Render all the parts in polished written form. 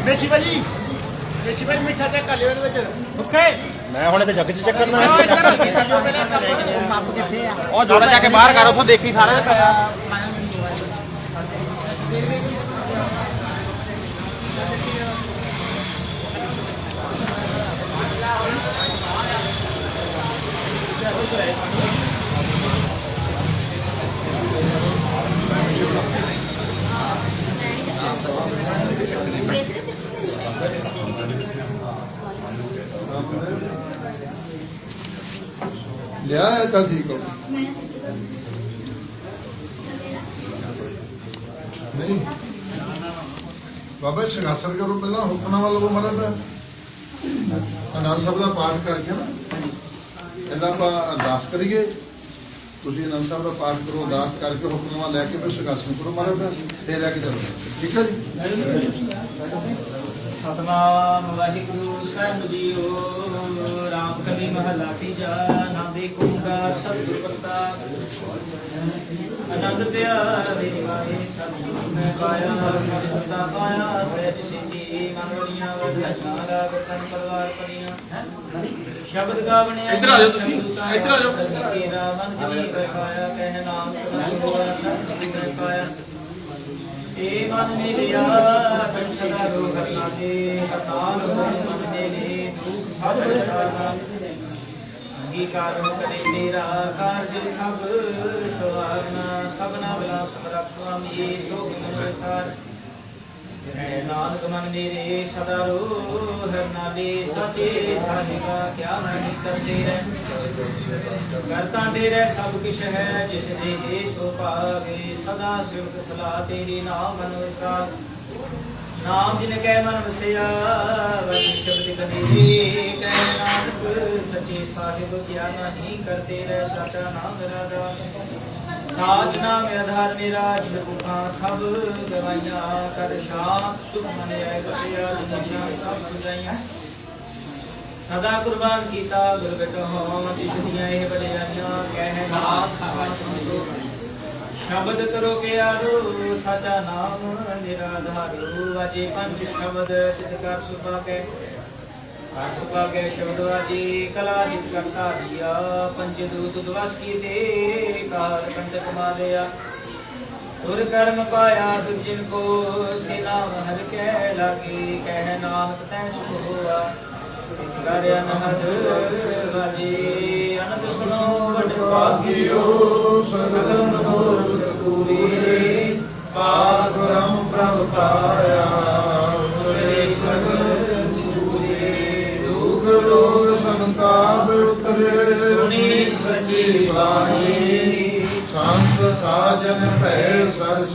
ਮੇਚੀ ਭਾਜੀ ਮਿੱਠਾ ਚੱਕ ਕਰ ਲਿਓ ਇਹਦੇ ਵਿੱਚ ਓਕੇ ਮੈਂ ਹੁਣ ਤੇ ਜੱਗ ਚ ਚੱਕ ਕਰਨਾ ਉਹ ਜੋੜਾ ਜਾ ਕੇ ਬਾਹਰ ਕਰ ਉਥੋਂ ਦੇਖੀ ਸਾਰਾ ਲਿਆ ਚੱਲ ਠੀਕ ਹੋ ਨਹੀਂ ਬਾਬਾ ਸ਼ਿੰਗਾਸਨ ਕਰੋ ਪਹਿਲਾਂ ਹੁਕਮਾਂ ਵੱਲੋਂ ਮਰਦ ਅਨੰਦ ਸਾਹਿਬ ਦਾ ਪਾਠ ਕਰਕੇ ਨਾ ਇਹਦਾ ਆਪਾਂ ਅਰਦਾਸ ਕਰੀਏ ਤੁਸੀਂ ਅਨੰਦ ਸਾਹਿਬ ਦਾ ਪਾਠ ਕਰੋ ਅਰਦਾਸ ਕਰਕੇ ਹੁਕਮਾਂ ਲੈ ਕੇ ਫਿਰ ਸ਼ਿੰਗਾਸਨ ਕਰੋ ਮਰਦ ਫਿਰ ਲੈ ਕੇ ਚੱਲੋ ਠੀਕ ਹੈ ਜੀ ਸਤਨਾਮ ਵਾਹਿਗੁਰੂ ਸਾਹਿਬ ਜੀਓ ਰਾਮ ਕਲੀ ਮਹਲਾ ਤੀਜਾ ਨਾਮੇ ਕੁੰਗਾ ਸਤਿ ਪ੍ਰਸਾਦ ਆਨੰਦ ਪਿਆਰੇ ਵਾਏ ਸਤਿਗੁਰੂ ਮੈਂ ਪਾਇਆ ਸਤਿਗੁਰਤਾ ਪਾਇਆ ਸਹਿਜ ਸਿੱਧੀ ਮਨ ਵਲੀਆਂ ਵਧਾਈਆਂ ਲਾਗ ਤਨ ਪਰਵਾਰ ਪਰੀਆਂ ਸ਼ਬਦ ਗਾਵਣੇ ਇੱਧਰ ਆ ਜਾਓ ਤੁਸੀਂ ਇੱਧਰ ਆ ਜਾਓ ਤੇਰਾ ਮਨ ਜੀ ਵਸਾਇਆ ਕਹਿ ਨਾਮ ਸਤਿਗੁਰੂ ਸਤਿਗੁਰੂ ਮੈਂ ਪਾਇਆ ਏ ਮਨ ਮੇਰਿਆ ਸਦਾ ਰੋ ਕਰਨਾ ਦੇ ਹਰਨਾਮ ਮਨ ਮੇਰੇ ਦੁਖ ਸਭ ਬਚਾਣਾ ਅੰਗੀਕਾਰ ਕਰੇ ਤੇਰਾ ਕਾਰਜ ਸਭ ਸਵਾਰਨਾ ਸਭਨਾ ਬਲਾ ਸਮਰੱਥ ਸੁਆਮੀ ਸੋਗ ਮਨ ਸਾਰ ਨਾਨਕ ਮਨ ਮੇਰੇ ਸਦਾ ਰੋ ਹਰਨਾ ਦੇ ਸਚੇ ਸਾਹਿਬਾ ਕਿਆ ਨਹੀਂ ਕਰਦੇ ਰਹਿ ਕਰਤਾ ਤੇਰੇ ਸਭ ਕਿਛ ਹੈ ਜਿਸ ਦੇ ਸੋ ਭਾਗੇ ਸਦਾ ਸਿਫਤ ਸਲਾਹ ਤੇਰੀ ਨਾਮ ਮਨ ਵਸਾ ਨਾਮ ਜਿਨ ਕੈ ਮਨ ਵਸਿਆ ਵਜ ਸ਼ਬਦ ਕਬੀਰੇ ਕਹਿ ਨਾਨਕ ਸਚੇ ਸਾਹਿਬ ਕਿਆ ਨਹੀਂ ਕਰਦੇ ਰਹਿ ਸਚਾ ਨਾਮ ਰਾਦਾ ਸਾਚ ਨਾਮ ਆਧਾਰ ਮੇਰਾ ਜਿਨ ਭੁਖਾਂ ਸਭ ਗਵਾਈਆਂ ਕਰ ਸ਼ਾਂਤ ਸੁਖ ਮਨ ਆਏ ਬਸਿਆ ਜਿਨ੍ਹਾਂ ਸਭ ਸੁਝਾਈਆਂ ਸਦਾ ਕੁਰਬਾਨ ਕੀਤਾ ਗੁਰ ਬਿਟੋ ਜਿਸ ਦੀਆਂ ਇਹ ਵਡਿਆਈਆਂ ਕਹਿ ਨਾਮ ਸ਼ਬਦ ਕਰੋ ਪਿਆਰੋ ਸਾਚਾ ਨਾਮ ਨਿਰਾਧਾਰੋ ਵਾਜੇ ਪੰਜ ਸ਼ਬਦ ਤਿਤ ਕਰ ਸੁਭਾ ਕੇ ਹਰ ਸੁਭਾ ਕੇ ਸ਼ਬਦ ਵਾਜੇ ਕਲਾ ਜਿਤ ਕਰਤਾ ਦਿਆ ਪੰਜ ਦੂਤ ਦਵਸ ਕੀਤੇ ਕਾਲ ਕੰਟਕ ਮਾਰਿਆ ਤੁਰ ਕਰਮ ਪਾਇਆ ਤੁਝ ਜਿਨ ਕੋ ਸੇ ਨਾਮ ਹਰ ਕੈ ਲਾਗੇ ਕਹਿ ਨਾਨਕ ਤੈ ਸੁਖ ਹੋਆ ਕਰ ਅਨਹਦ ਵਾਜੇ ਅਨੰਦ ਸੁਨੋ ਵਡ ਭਾਗਿਓ ਸਗਲ ਮਨੋਰਥ ਪੂਰੇ ਪਾਰ ਬ੍ਰਹਮ ਪ੍ਰਭ ਪਾਇਆ ਉਤਰੇ ਸਗਲ ਸੂਰੇ ਦੁਖ ਰੋਗ ਸੰਤਾਪ ਉਤਰੇ ਸੁਣੀ ਸੱਚੀ ਬਾਣੀ ਸੰਤ ਸਾਜਨ ਭੈ ਸਰਸ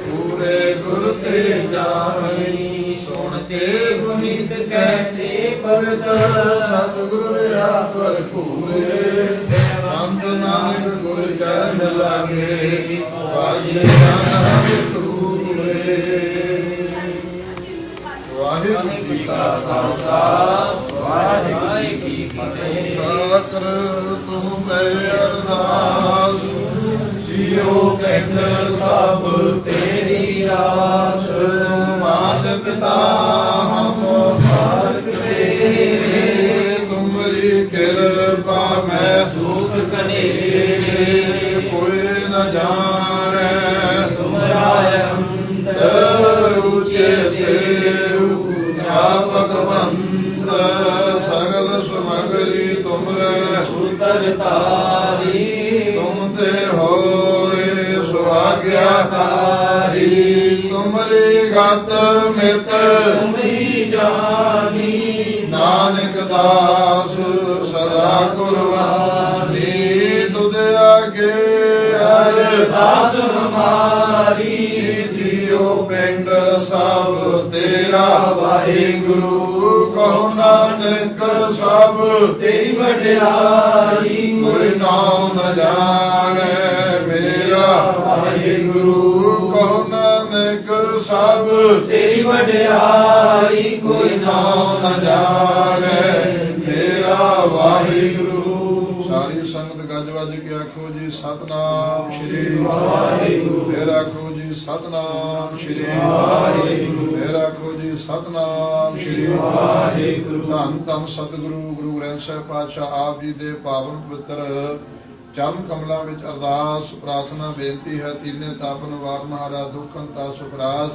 ਪੂਰੇ ਗੁਰ ਤੇ ਜਾਣੀ ਸੁਣ ਕੇ ਗੁਨੀਤ ਕਹਿਤੇ ਭਗਤ ਸਤਿਗੁਰ ਰਿਆ ਭਰਪੂਰੇ ਅੰਤ ਨਾਨਕ ਗੁਰ ਚਰਨ ਲਾਗੇ ਵਾਜੇ ਨਾਨਕ ਤੂਰੇ ਵਾਹਿਗੁਰੂ ਜੀ ਕਾ ਖਾਲਸਾ ਵਾਹਿਗੁਰੂ ਜੀ ਕੀ ਫਤਿਹ ਕਰ ਤੂੰ ਮੈਂ ਅਰਦਾਸ ਜਿਉ ਕਹਿੰਦ ਸਭ ਤੇਰੀ ਰਾਸ ਮਾਲਕ ਪਿਤਾ ਹਮ ਮਾਲਕ ਤੇਰੇ ਤੁਮਰੀ ਕਿਰਪਾ ਮੈਂ ਸੁਖ ਕਨੇਰੇ ਕੋਈ ਨ ਜਾਣੈ ਤੁਮਰਾ ਅੰਤਰ ਉਚੇ ਸੇ ਉਚਾ ਭਗਵੰਤ ਸਗਲ ਸਮਗਰੀ ਤੁਮਰੇ ਸੁਤਰ ਤਾਰੀ ਤੁਮ ਤੇ ਹੋਏ ਸੁਆਗਿਆਕਾਰੀ ਤੁਮਰੀ ਗਤ ਮਿਤ ਤੁਮਰੀ ਜਾਨੀ ਨਾਨਕ ਦਾਸ ਸਦਾ ਕੁਰਬਾਨੀ ਤੁਧ ਆਗੇ ਅਰਦਾਸ ਹਮਾਰੀ ਜੀਉ ਪਿੰਡ ਸਭ ਤੇਰਾ ਵਾਹਿਗੁਰੂ ਕਹੋ ਨਾਨਕ ਸਭ ਤੇਰੀ ਵਡਿਆਈ ਕੋਈ ਨਾਉ ਨ ਜਾਣੈ ਮੇਰਾ ਵਾਹਿਗੁਰੂ ਕਹੋ ਨਾਨਕ ਸਭ ਤੇਰੀ ਵਡਿਆਈ ਕੋਈ ਨਾਉ ਨ ਜਾਣੈ ਮੇਰਾ ਵਾਹਿਗੁਰੂ। ਸਾਰੀ ਸੰਗਤ ਗੱਜ ਵੱਜ ਕੇ ਆਖੋ ਜੀ ਸਤਨਾਮ ਸ਼੍ਰੀ ਵਾਹਿਗੁਰੂ। ਫੇਰ ਆਖੋ ਜੀ ਸਤਨਾਮ ਸ਼੍ਰੀ ਵਾਹਿਗੁਰੂ। ਫੇਰ ਆਖੋ ਜੀ ਸਤਨਾਮ ਸ਼੍ਰੀ ਵਾਹਿਗੁਰੂ। ਧੰਨ ਧੰਨ ਸਤਿਗੁਰੂ ਗੁਰੂ ਗ੍ਰੰਥ ਸਾਹਿਬ ਪਾਤਸ਼ਾਹ ਆਪ ਜੀ ਦੇ ਪਾਵਨ ਪਵਿੱਤਰ ਚਰਨ ਕਮਲਾਂ ਵਿੱਚ ਅਰਦਾਸ ਪ੍ਰਾਰਥਨਾ ਬੇਨਤੀ ਹੈ। ਤੀਨੇ ਤਾਪਨ ਵਾਰਨ ਹਾਰਾ ਦੁਖਨ ਤਾ ਸੁਖਰਾਜ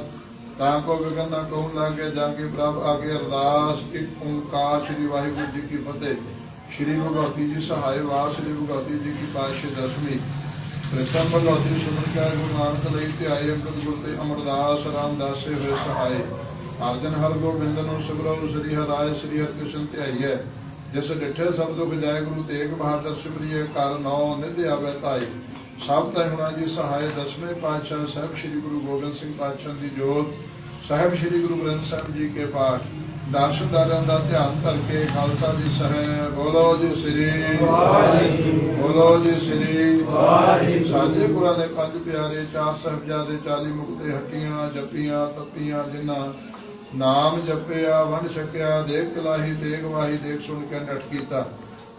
ਤਾਂ ਕੋ ਵਿਗਨ ਨਾ ਕਹੂੰ ਲਾਗੇ ਜਾਂ ਕਿ ਪ੍ਰਭ ਆਗੇ ਅਰਦਾਸ ਇੱਕ ਓੰਕਾਰ ਸ਼੍ਰੀ ਵਾਹਿਗੁਰੂ ਜੀ ਕੀ ਫਤਿਹ। ਸ਼੍ਰੀ ਭਗਵਤੀ ਜੀ ਸਹਾਇ ਵਾਰ ਸ਼੍ਰੀ ਭਗਵਤੀ ਜੀ ਕੀ ਪਾਤਸ਼ਾਹ ਦਸਵੀਂ ਪ੍ਰਥਮ ਭਗਵਤੀ ਸੁਮਨ ਕੈ ਗੁਰੂ ਨਾਨਕ ਲਈ ਧਿਆਏ ਅੰਗਦ ਗੁਰ ਤੇ ਅਮਰਦਾਸ ਰਾਮਦਾਸੇ ਹੋਏ ਸਹਾਇ ਅਰਜਨ ਹਰ ਗੋਬਿੰਦ ਨੂੰ ਸੁਗਰਉ ਸ੍ਰੀ ਹਰਿ ਸ੍ਰੀ ਹਰਿਕ੍ਰਿਸ਼ਨ ਧਿਆਈਐ ਜਿਸ ਡਿਠੇ ਸਭ ਦੁਖ ਜਾਏ ਗੁਰੂ ਤੇਗ ਬਹਾਦਰ ਸਿਮਰਿਏ ਕਰ ਨੌ ਨਿਧ ਆਵੈ ਧਾਈ ਸਭ ਤੈ ਹੁਣਾ ਜੀ ਸਹਾਇ ਦਸਵੇਂ ਪਾਤਸ਼ਾਹ ਸਾਹਿਬ ਸ਼੍ਰੀ ਗੁਰੂ ਗੋਬਿੰਦ ਸਿੰਘ ਪਾਤਸ਼ਾਹ ਦੀ ਜੋਤ ਸਾਹਿਬ ਸ਼੍ਰੀ ਗੁਰੂ ਗ੍ਰੰਥ ਸਾਹਿਬ ਜੀ ਕੇ ਪਾਠ ਦਰਸ਼ਨਦਾਰਾਂ ਦਾ ਧਿਆਨ ਧਰ ਕੇ ਖਾਲਸਾ ਜੀ ਸਾਹਿਬ ਬੋਲੋ ਜੀ ਸ੍ਰੀ ਵਾਹਿਗੁਰੂ ਬੋਲੋ ਜੀ ਸ੍ਰੀ ਵਾਹਿਗੁਰੂ। ਸਾਡੇ ਗੁਰਾਂ ਦੇ ਪੰਜ ਪਿਆਰੇ ਚਾਰ ਸਾਹਿਬਜ਼ਾਦੇ 40 ਮੁਕਤੇ ਹੱਟੀਆਂ ਜੱਪੀਆਂ ਤੱਪੀਆਂ ਜਿਨ੍ਹਾਂ ਨਾਮ ਜਪਿਆ ਵੰਡ ਛਕਿਆ ਦੇਖ ਕਲਾਹੀ ਦੇਖ ਵਾਹੀ ਦੇਖ ਸੁਣ ਕੇ ਨਟ ਕੀਤਾ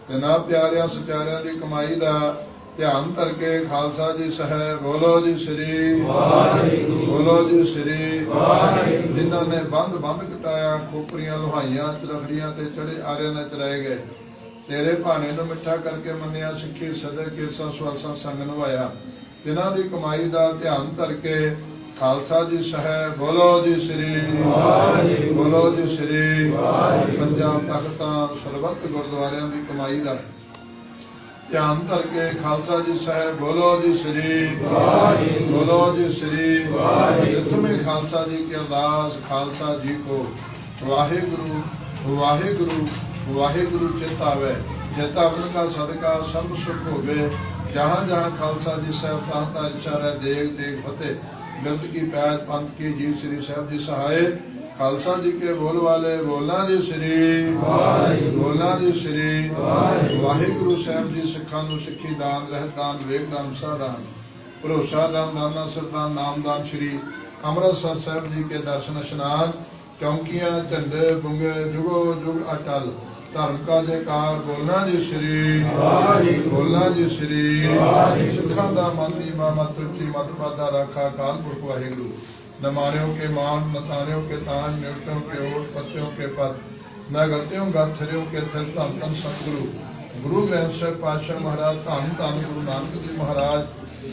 ਤੇ ਨਾ ਪਿਆਰਿਆਂ ਸਚਾਰਿਆਂ ਦੀ ਕਮਾਈ ਦਾ ਧਿਆਨ ਧਰ ਕੇ ਖਾਲਸਾ ਜੀ ਸਾਹਿਬ ਬੋਲੋ ਜੀ ਸ੍ਰੀ ਵਾਹਿਗੁਰੂ ਬੋਲੋ ਜੀ ਸ੍ਰੀ ਵਾਹਿਗੁਰੂ। ਜਿਨ੍ਹਾਂ ਨੇ ਬੰਦ ਕਟਾਇਆ ਖੋਪਰੀਆਂ ਲੋਹਾਈਆਂ ਚਰਖੜੀਆਂ ਤੇ ਚੜੇ ਆਰਿਆਂ ਨਾਲ ਚਰਾਏ ਗਏ ਤੇਰੇ ਭਾਣੇ ਨੂੰ ਮਿੱਠਾ ਕਰਕੇ ਮੰਨਿਆ ਸਿੱਖੀ ਸਦੇ ਕੇਸਾਂ ਸਵਾਸਾਂ ਸੰਗ ਨਿਭਾਇਆ ਜਿਨ੍ਹਾਂ ਦੀ ਕਮਾਈ ਦਾ ਧਿਆਨ ਧਰ ਕੇ ਖਾਲਸਾ ਜੀ ਸਾਹਿਬ ਬੋਲੋ ਜੀ ਸ੍ਰੀ ਵਾਹਿਗੁਰੂ ਬੋਲੋ ਜੀ ਸ੍ਰੀ ਵਾਹਿਗੁਰੂ। ਪੰਜਾਬ ਤਖਤਾਂ ਸਰਬੱਤ ਗੁਰਦੁਆਰਿਆਂ ਦੀ ਕਮਾਈ ਦਾ ਧਿਆਨ ਧਰ ਕੇ ਖਾਲਸਾ ਜੀ ਸਾਹਿਬ ਬੋਲੋ ਜੀ ਸ੍ਰੀ ਵਾਹਿਗੁਰੂ ਬੋਲੋ ਜੀ ਸ੍ਰੀ ਵਾਹਿਗੁਰੂ। ਤੁਮੇ ਖਾਲਸਾ ਜੀ ਕੀ ਅਰਦਾਸ ਖਾਲਸਾ ਜੀ ਕੋ ਵਾਹਿਗੁਰੂ ਵਾਹਿਗੁਰੂ ਵਾਹਿਗੁਰੂ ਚਿਤ ਆਵੇ ਜਿਤਾ ਉਨਕਾ ਸਦਕਾ ਸਭ ਸੁਖ ਹੋਵੇ ਜਹਾਂ ਜਹਾਂ ਖਾਲਸਾ ਜੀ ਸਾਹਿਬ ਤਾਂ ਇਸ਼ਾਰਾ ਦੇਖ ਦੇਖ ਫਤਿਹ ਮਿਲਤ ਕੀ ਪੈਜ ਪੰਥ ਕੀ ਜੀ ਸ੍ਰੀ ਸਾਹਿਬ ਜੀ ਸਹਾਇ ਖਾਲਸਾ ਜੀ ਕੇ ਬੋਲ ਵਾਲੇ ਬੋਲਣਾ ਜੀ ਸ੍ਰੀ ਵਾਹਿਗੁਰੂ ਬੋਲਣਾ ਜੀ ਸ੍ਰੀ ਵਾਹਿਗੁਰੂ ਸਾਹਿਬ ਜੀ ਸਿੱਖਾਂ ਨੂੰ ਸਿੱਖੀ ਦਾਨ ਰਹਿਤ ਦਾਨ ਵਿਵੇਕ ਦਾਨ ਸਾਧਾਨ ਭਰੋਸਾ ਦਾਨ, ਦਾਨਾ ਸਰਦਾਨ, ਨਾਮਦਾਨ श्री ਅੰਮ੍ਰਿਤਸਰ ਸਾਹਿਬ जी के दर्शन स्नान, चौंकियां झंडे बुंगे जुगो जुग अटल, धर्म का जयकार बोलना जी श्री, बोलना जी श्री। सिखां दा मन दी मत उची, मत पादा राखा काल पुरख वाहिगुरु। न मानियों के मान, न तानियों के तान, निवटों के ओट, पत्तियों के पत, न गतियों गथरियों के थिल, धन धन सतगुरु गुरु ग्रंथ साहिब पातशाह महाराज, धन धन गुरु नानक जी महाराज,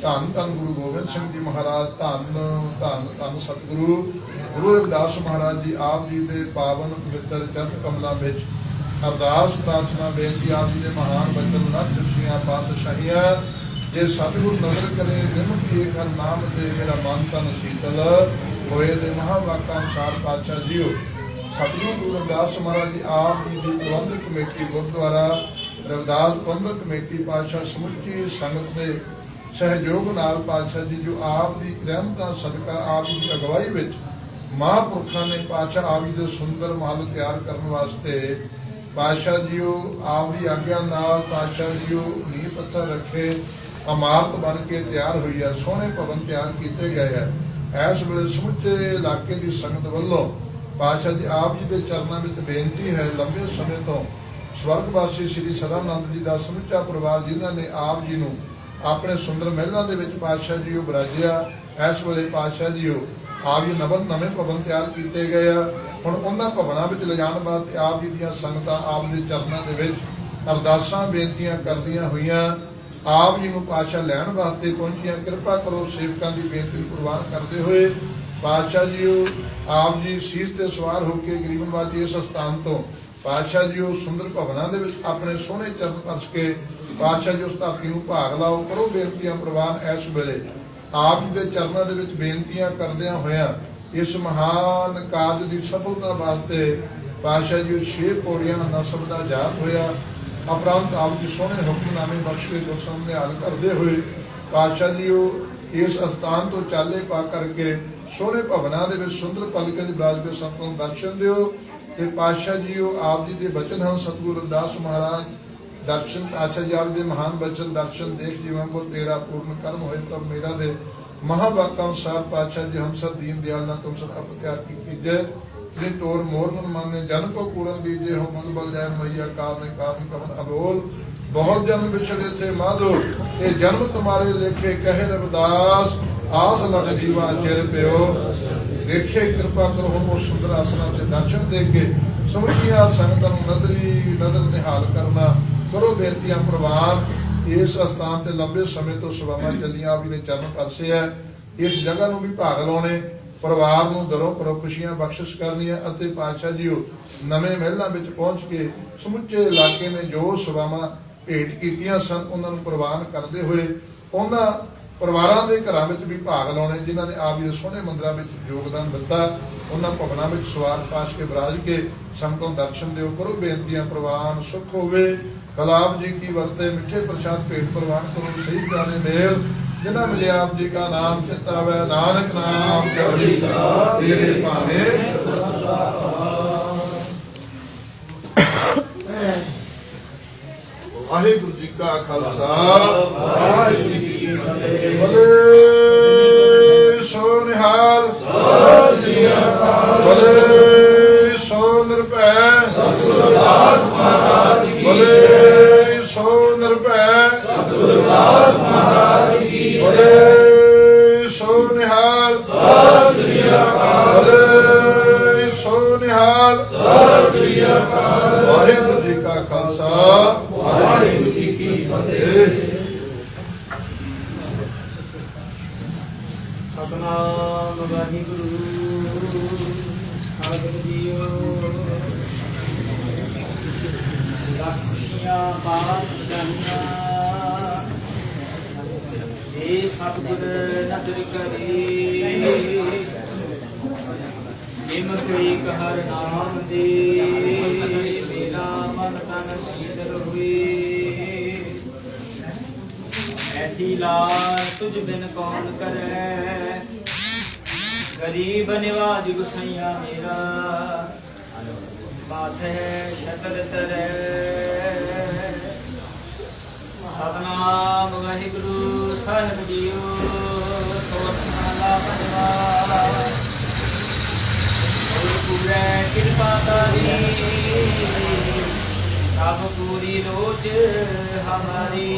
धन धन गुरु गोबिंद सिंह जी महाराज, धन धन धन सतगुरु गुरु रविदास महाराज जी आप जी के पावन पवित्र चरण कमलों में अरदास प्रार्थना बेनती आप जी के महान बचन लख जसियां पातशाहियां, जे सतगुरु नजर करे निमक एक हर नाम दे, मेरा मन तन शीतल होए दे महावाका अनुसार पातशाह जीओ। सतगुरु गुरु रविदास महाराज जी आप जी की प्रबंधक कमेटी गुरुद्वारा रविदास प्रबंधक कमेटी पातशाह समुची संगत के सहयोग नाल पातशाह जी जो आप की रहमत सदका आप जी की अगवाई में महापुरखों ने पातशाह आप जी के सुंदर महल तैयार करने वास्ते पातशाह जीओ आप की आग्ञा नाल पातशाह जीओ नींह पत्थर रखे, इमारत बन के तैयार हुई है, सोहने भवन तैयार किए गए हैं। इस वेले समुचे इलाके की संगत वालों पातशाह जी आप जी के चरणों में बेनती है, लंबे समय तो स्वर्गवासी श्री सदानंद जी का समुचा परिवार जिन्हों ने आप जी को अपने सुंदर महलों के पातशाह जीओ बराजिया, इस वेले पातशाह जीओ आप जी नवे भवन तैयार किए गए हैं। हुण उन्हां भवनां विच लिजाण वास्ते आप जी दीआं संगतां आप दे चरनां दे विच अरदासां बेनतियां करदियां होईयां आप जी नूं पातशाह लैण वास्ते पहुंचियां। कृपा करो सेवकां दी बेनती प्रवान करदे होए पातशाह जीओ आप जी सीस ते सवार होकर गरीबनवाजी इस स्थान तो पातशाह जीओ सुंदर भवनां दे विच अपने सोहणे चरण परस के पातशाह जी उस धरती नूं भाग लाओ, करो बेनतियां प्रवान। इस वेले आप जी के चरणों के विच बेनतियां करदियां होइयां इस महान कार्य की सफलता वास्ते पातशाह जी 6 पौड़ियां नसब का जाप होया। उपरंत आप जी सोहने हुक्मनामे बख्श के गुरसम निहाल करते हुए पातशाह जी इस स्थान तो चाले पा करके सोहने भवनां दे विच सुंदर पलके विराज के संतों दर्शन दिओ। ते पातशाह जी आप जी के बचन हैं सतगुरु रविदास महाराज दर्शन पातशाह जी आप दे महान बचन दर्शन देख जीवन को तेरा पूर्ण कर्म होए प्रभ मेरा दे महावाका अनुसार पातशाह जी हम सब दीन दयाल ना तुम सब अपत्याग की जय श्री तोर मोर मन माने जन को पूर्ण दीजिए हो मन बल जाय मैया कारण कवन अबोल बहुत जन्म बिछड़े थे माधो ये जन्म तुम्हारे लेखे कहे रविदास आस लग जीवा चिर प्यो देखे कृपा करो हम सुंदर आसना के दर्शन दे के समझिया संगतन नदर निहाल करना करो बेनतियां प्रवान। इस स्थान से लंबे समय तो सभावां चलियां आप जी ने चरण परसे है, इस जगह में भी भाग लाने परिवार को दरों करो खुशियां बख्शिश करनी है। पातशाह जी नवे महलों में पहुंच के समुचे इलाके ने जो सभावां भेंट कीतियां सन उन्होंने प्रवान करते हुए उन्होंने परिवारों के घरों में भी भाग लाने जिन्होंने आप जी सोहने मंदिरों में योगदान दिता उन्होंने भवनों में सवार पाश के विराज के संगतों दर्शन दिओ, करो बेनतियां प्रवान। सुख होवे कलाब जी की वर्ते मिठे प्रसाद भेंट प्रवान करो, सही जाने मेल जिन्हें मिले आप जी का नाम चितावे नानक नाम चढ़ी तेरे भाने। वाहिगुरु जी का खालसा वाहिगुरु जी की फतेह। बोले सो निहाल बोले सो निर्भय सतगुरुदास महाराज की, बोले सो निर्भय सतगुरुदास महाराज की, बोले सो निहाल बोले सो निहाल। वाहिगुरु जी का खालसा वाहिगुरु जी की फतेह। सतनाम वाहिगुरु साधु जीओ खुशियां पातशाहियां हे सतगुर नदर करे निमक एक हर नाम दे मेरा मन तन शीतल हुए ऐसी लाज तुझ बिन कौन करे गरीब निवाज गुसैया मेरा माथे शतर तरे ਸਤਨਾਮ ਵਾਹਿਗੁਰੂ ਸਾਹਿਬ ਜੀਓ। ਸੋਰਠ ਮਹਲਾ ਪੰਜਵਾ। ਗੁਰਪੂਰੈ ਕਿਰਪਾ ਕਰੀ ਪ੍ਰਭ ਪੂਰੀ ਲੋਚ ਹਮਾਰੀ।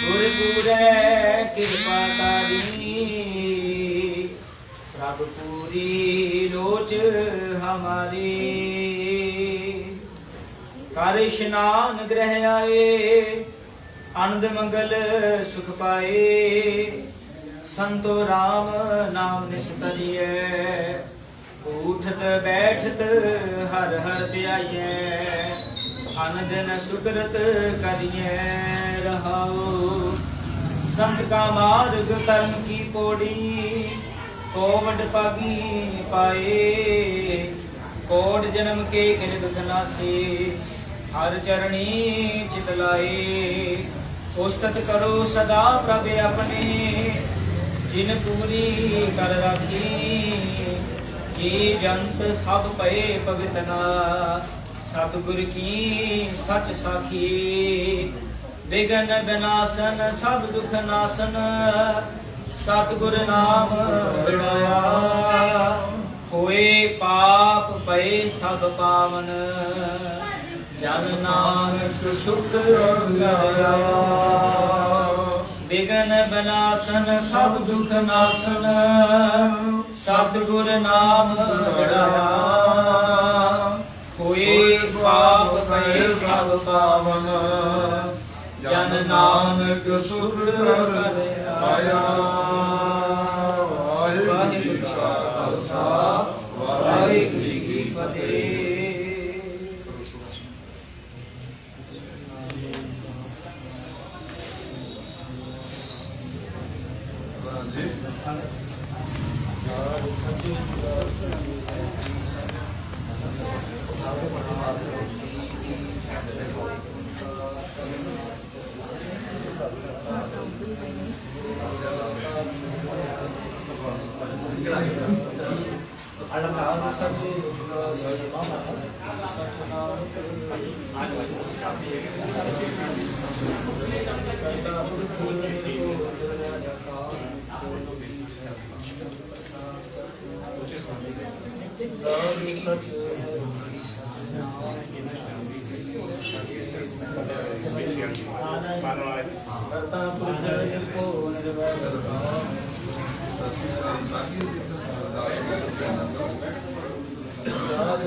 ਗੁਰਪੂਰੈ ਕਿਰਪਾ ਕਰੀ ਪ੍ਰਭ ਪੂਰੀ ਲੋਚ ਹਮਾਰੀ। ਕਰ ਇਸ਼ਨਾਨ ਗ੍ਰਹਿ ਆਏ ਆਨੰਦ ਮੰਗਲ ਸੁਖ ਪਾਏ। ਸੰਤੋ ਰਾਮ ਨਾਮ ਨਿਸਤਰੀਐ ਉਠਤ ਬੈਠਤ ਹਰ ਹਰ ਧਿਆਈਐ। ਅਨ ਦਿਨ ਸੁਕਰਤ ਕਰੀਐ ਰਹਾਉ। ਸੰਤ ਕਾ ਮਾਰਗ ਕਰਮ ਕੀ ਪੋੜੀ ਕੋਵਡ ਪਾਗੀ ਪਾਏ। ਕੋਟ ਜਨਮ ਕੇ ਕਿਨ ਦੁਖ ਨਾਸੇ ਹਰ ਚਰਣੀ ਚਿਤ ਲਾਏ। ਉਸਤਤ ਕਰੋ ਸਦਾ ਪ੍ਰਭ ਆਪਣੇ ਜਿਨ ਪੂਰੀ ਕਰ ਰਾਖੀ। ਜੀ ਜੰਤ ਸਭ ਪਏ ਭਗਤਨਾ ਸਤਿਗੁਰ ਕੀ ਸਚ ਸਾਖੀ। ਵਿਗਨ ਬਿਨਾਸਨ ਸਭ ਦੁਖ ਨਾਸਨ ਸਤਿਗੁਰ ਨਾਮ ਵਿੜਾਇਆ। ਹੋਏ ਪਾਪ ਪਏ ਸਭ ਪਾਵਨ ਜਨ ਨਾਨਕ ਸੁਖ ਕਰਿਆ। ਵਿਗਨ ਬਿਨਾਸਨ ਸਭ ਦੁਖ ਨਾਸਨ ਸਤਿਗੁਰ ਨਾਮ ਵਿੜਾਇਆ। ਹੋਏ ਪਾਪ ਪਏ ਸਭ ਪਾਵਨ ਜਨ ਨਾਨਕ ਸੁਖ ਕਰਿਆ। ਵਾਹਿਗੁਰੂ ਜੀ ਕਾ ਖਾਲਸਾ ਵਾਹਿਗੁਰੂ ਜੀ ਕੀ ਫਤਿਹ।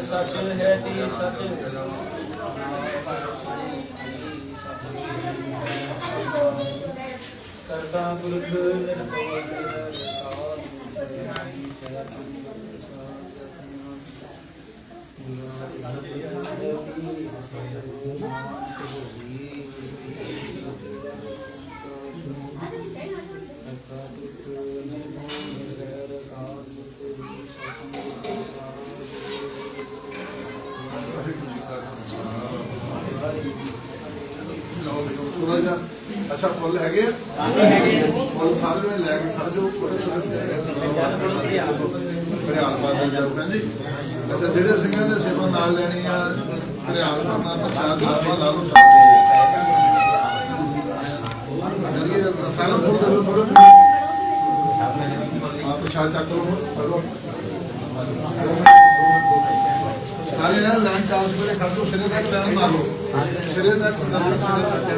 सच है ती सच करता पुरख ਥੋੜਾ ਜਿਹਾ ਅੱਛਾ ਫੁੱਲ ਹੈਗੇ ਆ ਫੁੱਲ ਸਾਰੇ ਨੇ ਲੈ ਕੇ ਖੜ ਜਾਓ ਛੋਟੇ ਛੋਟੇ ਹਰਿਆਲ ਮਾਤਾ ਜਾਓ ਜੀ। ਅੱਛਾ ਜਿਹੜੇ ਸਿੰਘਾਂ ਦੇ ਸੇਵਾ ਨਾਲ ਲੈਣੀ ਆ ਹਰਿਆਲ ਮਾਤਾ ਪ੍ਰਸ਼ਾਦ ਲਾਵਾ ਲਾ ਲਓ ਸਾਰਾ ਫੁੱਲ ਦੇ ਲਓ ਥੋੜਾ ਆਪ ਪ੍ਰਸ਼ਾਦ ਚੱਕ ਲਓ ਸਾਰੇ ਨਾ ਲਾਈਨ ਚਾਂਸ ਵੇਲੇ ਖੜ ਜਾਓ ਸਿਰੇ ਤੱਕ ਲਾਈਨ ਮਾਰ ਲਓ ਸਿਰੇ ਤੱਕ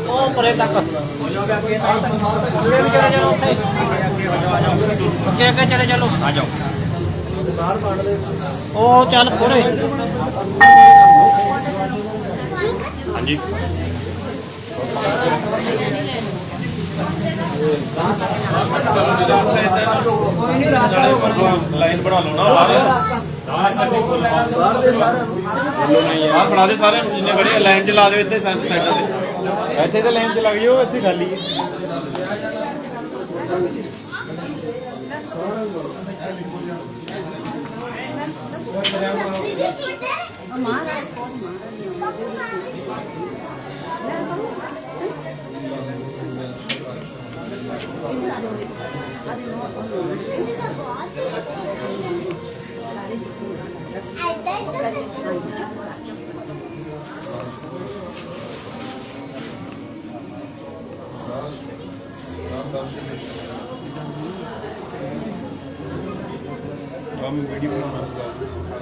ਉਹ ਪਰੇ ਤੱਕ ਹੋ ਜਾਓਗੇ ਅੱਗੇ ਵੀ ਚਲੇ ਜਾਓ ਉੱਥੇ ਅੱਗੇ ਅੱਗੇ ਚਲੇ ਚਲੋ ਆ ਜਾਓ ਬਾਹਰ ਕੱਢ ਦੇ ਉਹ ਚੱਲ ਪੂਰੇ ਹਾਂਜੀ ਲਾਈਨ ਬਣਾ ਲਓ ਨਾ ਬਾਹਰ ਬਣਾ ਦੇ ਸਾਰੇ ਜਿੰਨੇ ਖੜੇ ਲਾਈਨ ਚ ਲਾ ਦਿਓ ਇੱਥੇ ਸੈਂਟਰ ਤੇ ਇੱਥੇ ਤੇ ਲਾਈਨ ਚ ਲੱਗ ਜਾਓ ਇੱਥੇ ਖਾਲੀ ਹੈ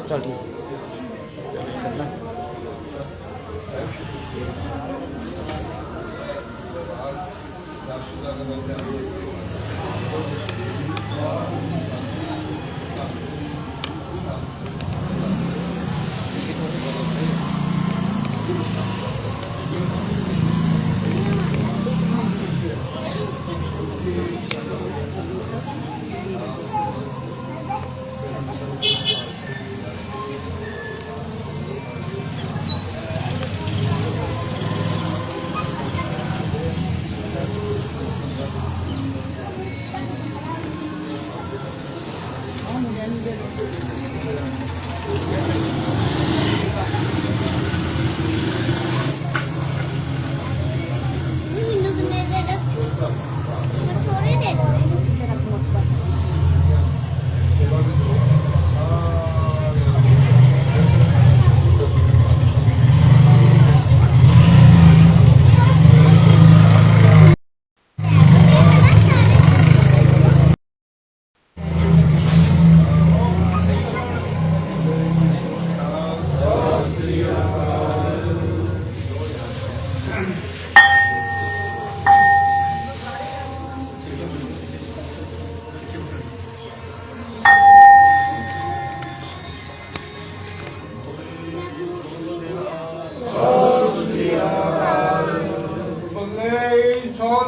ਚੱਲ ਠੀਕ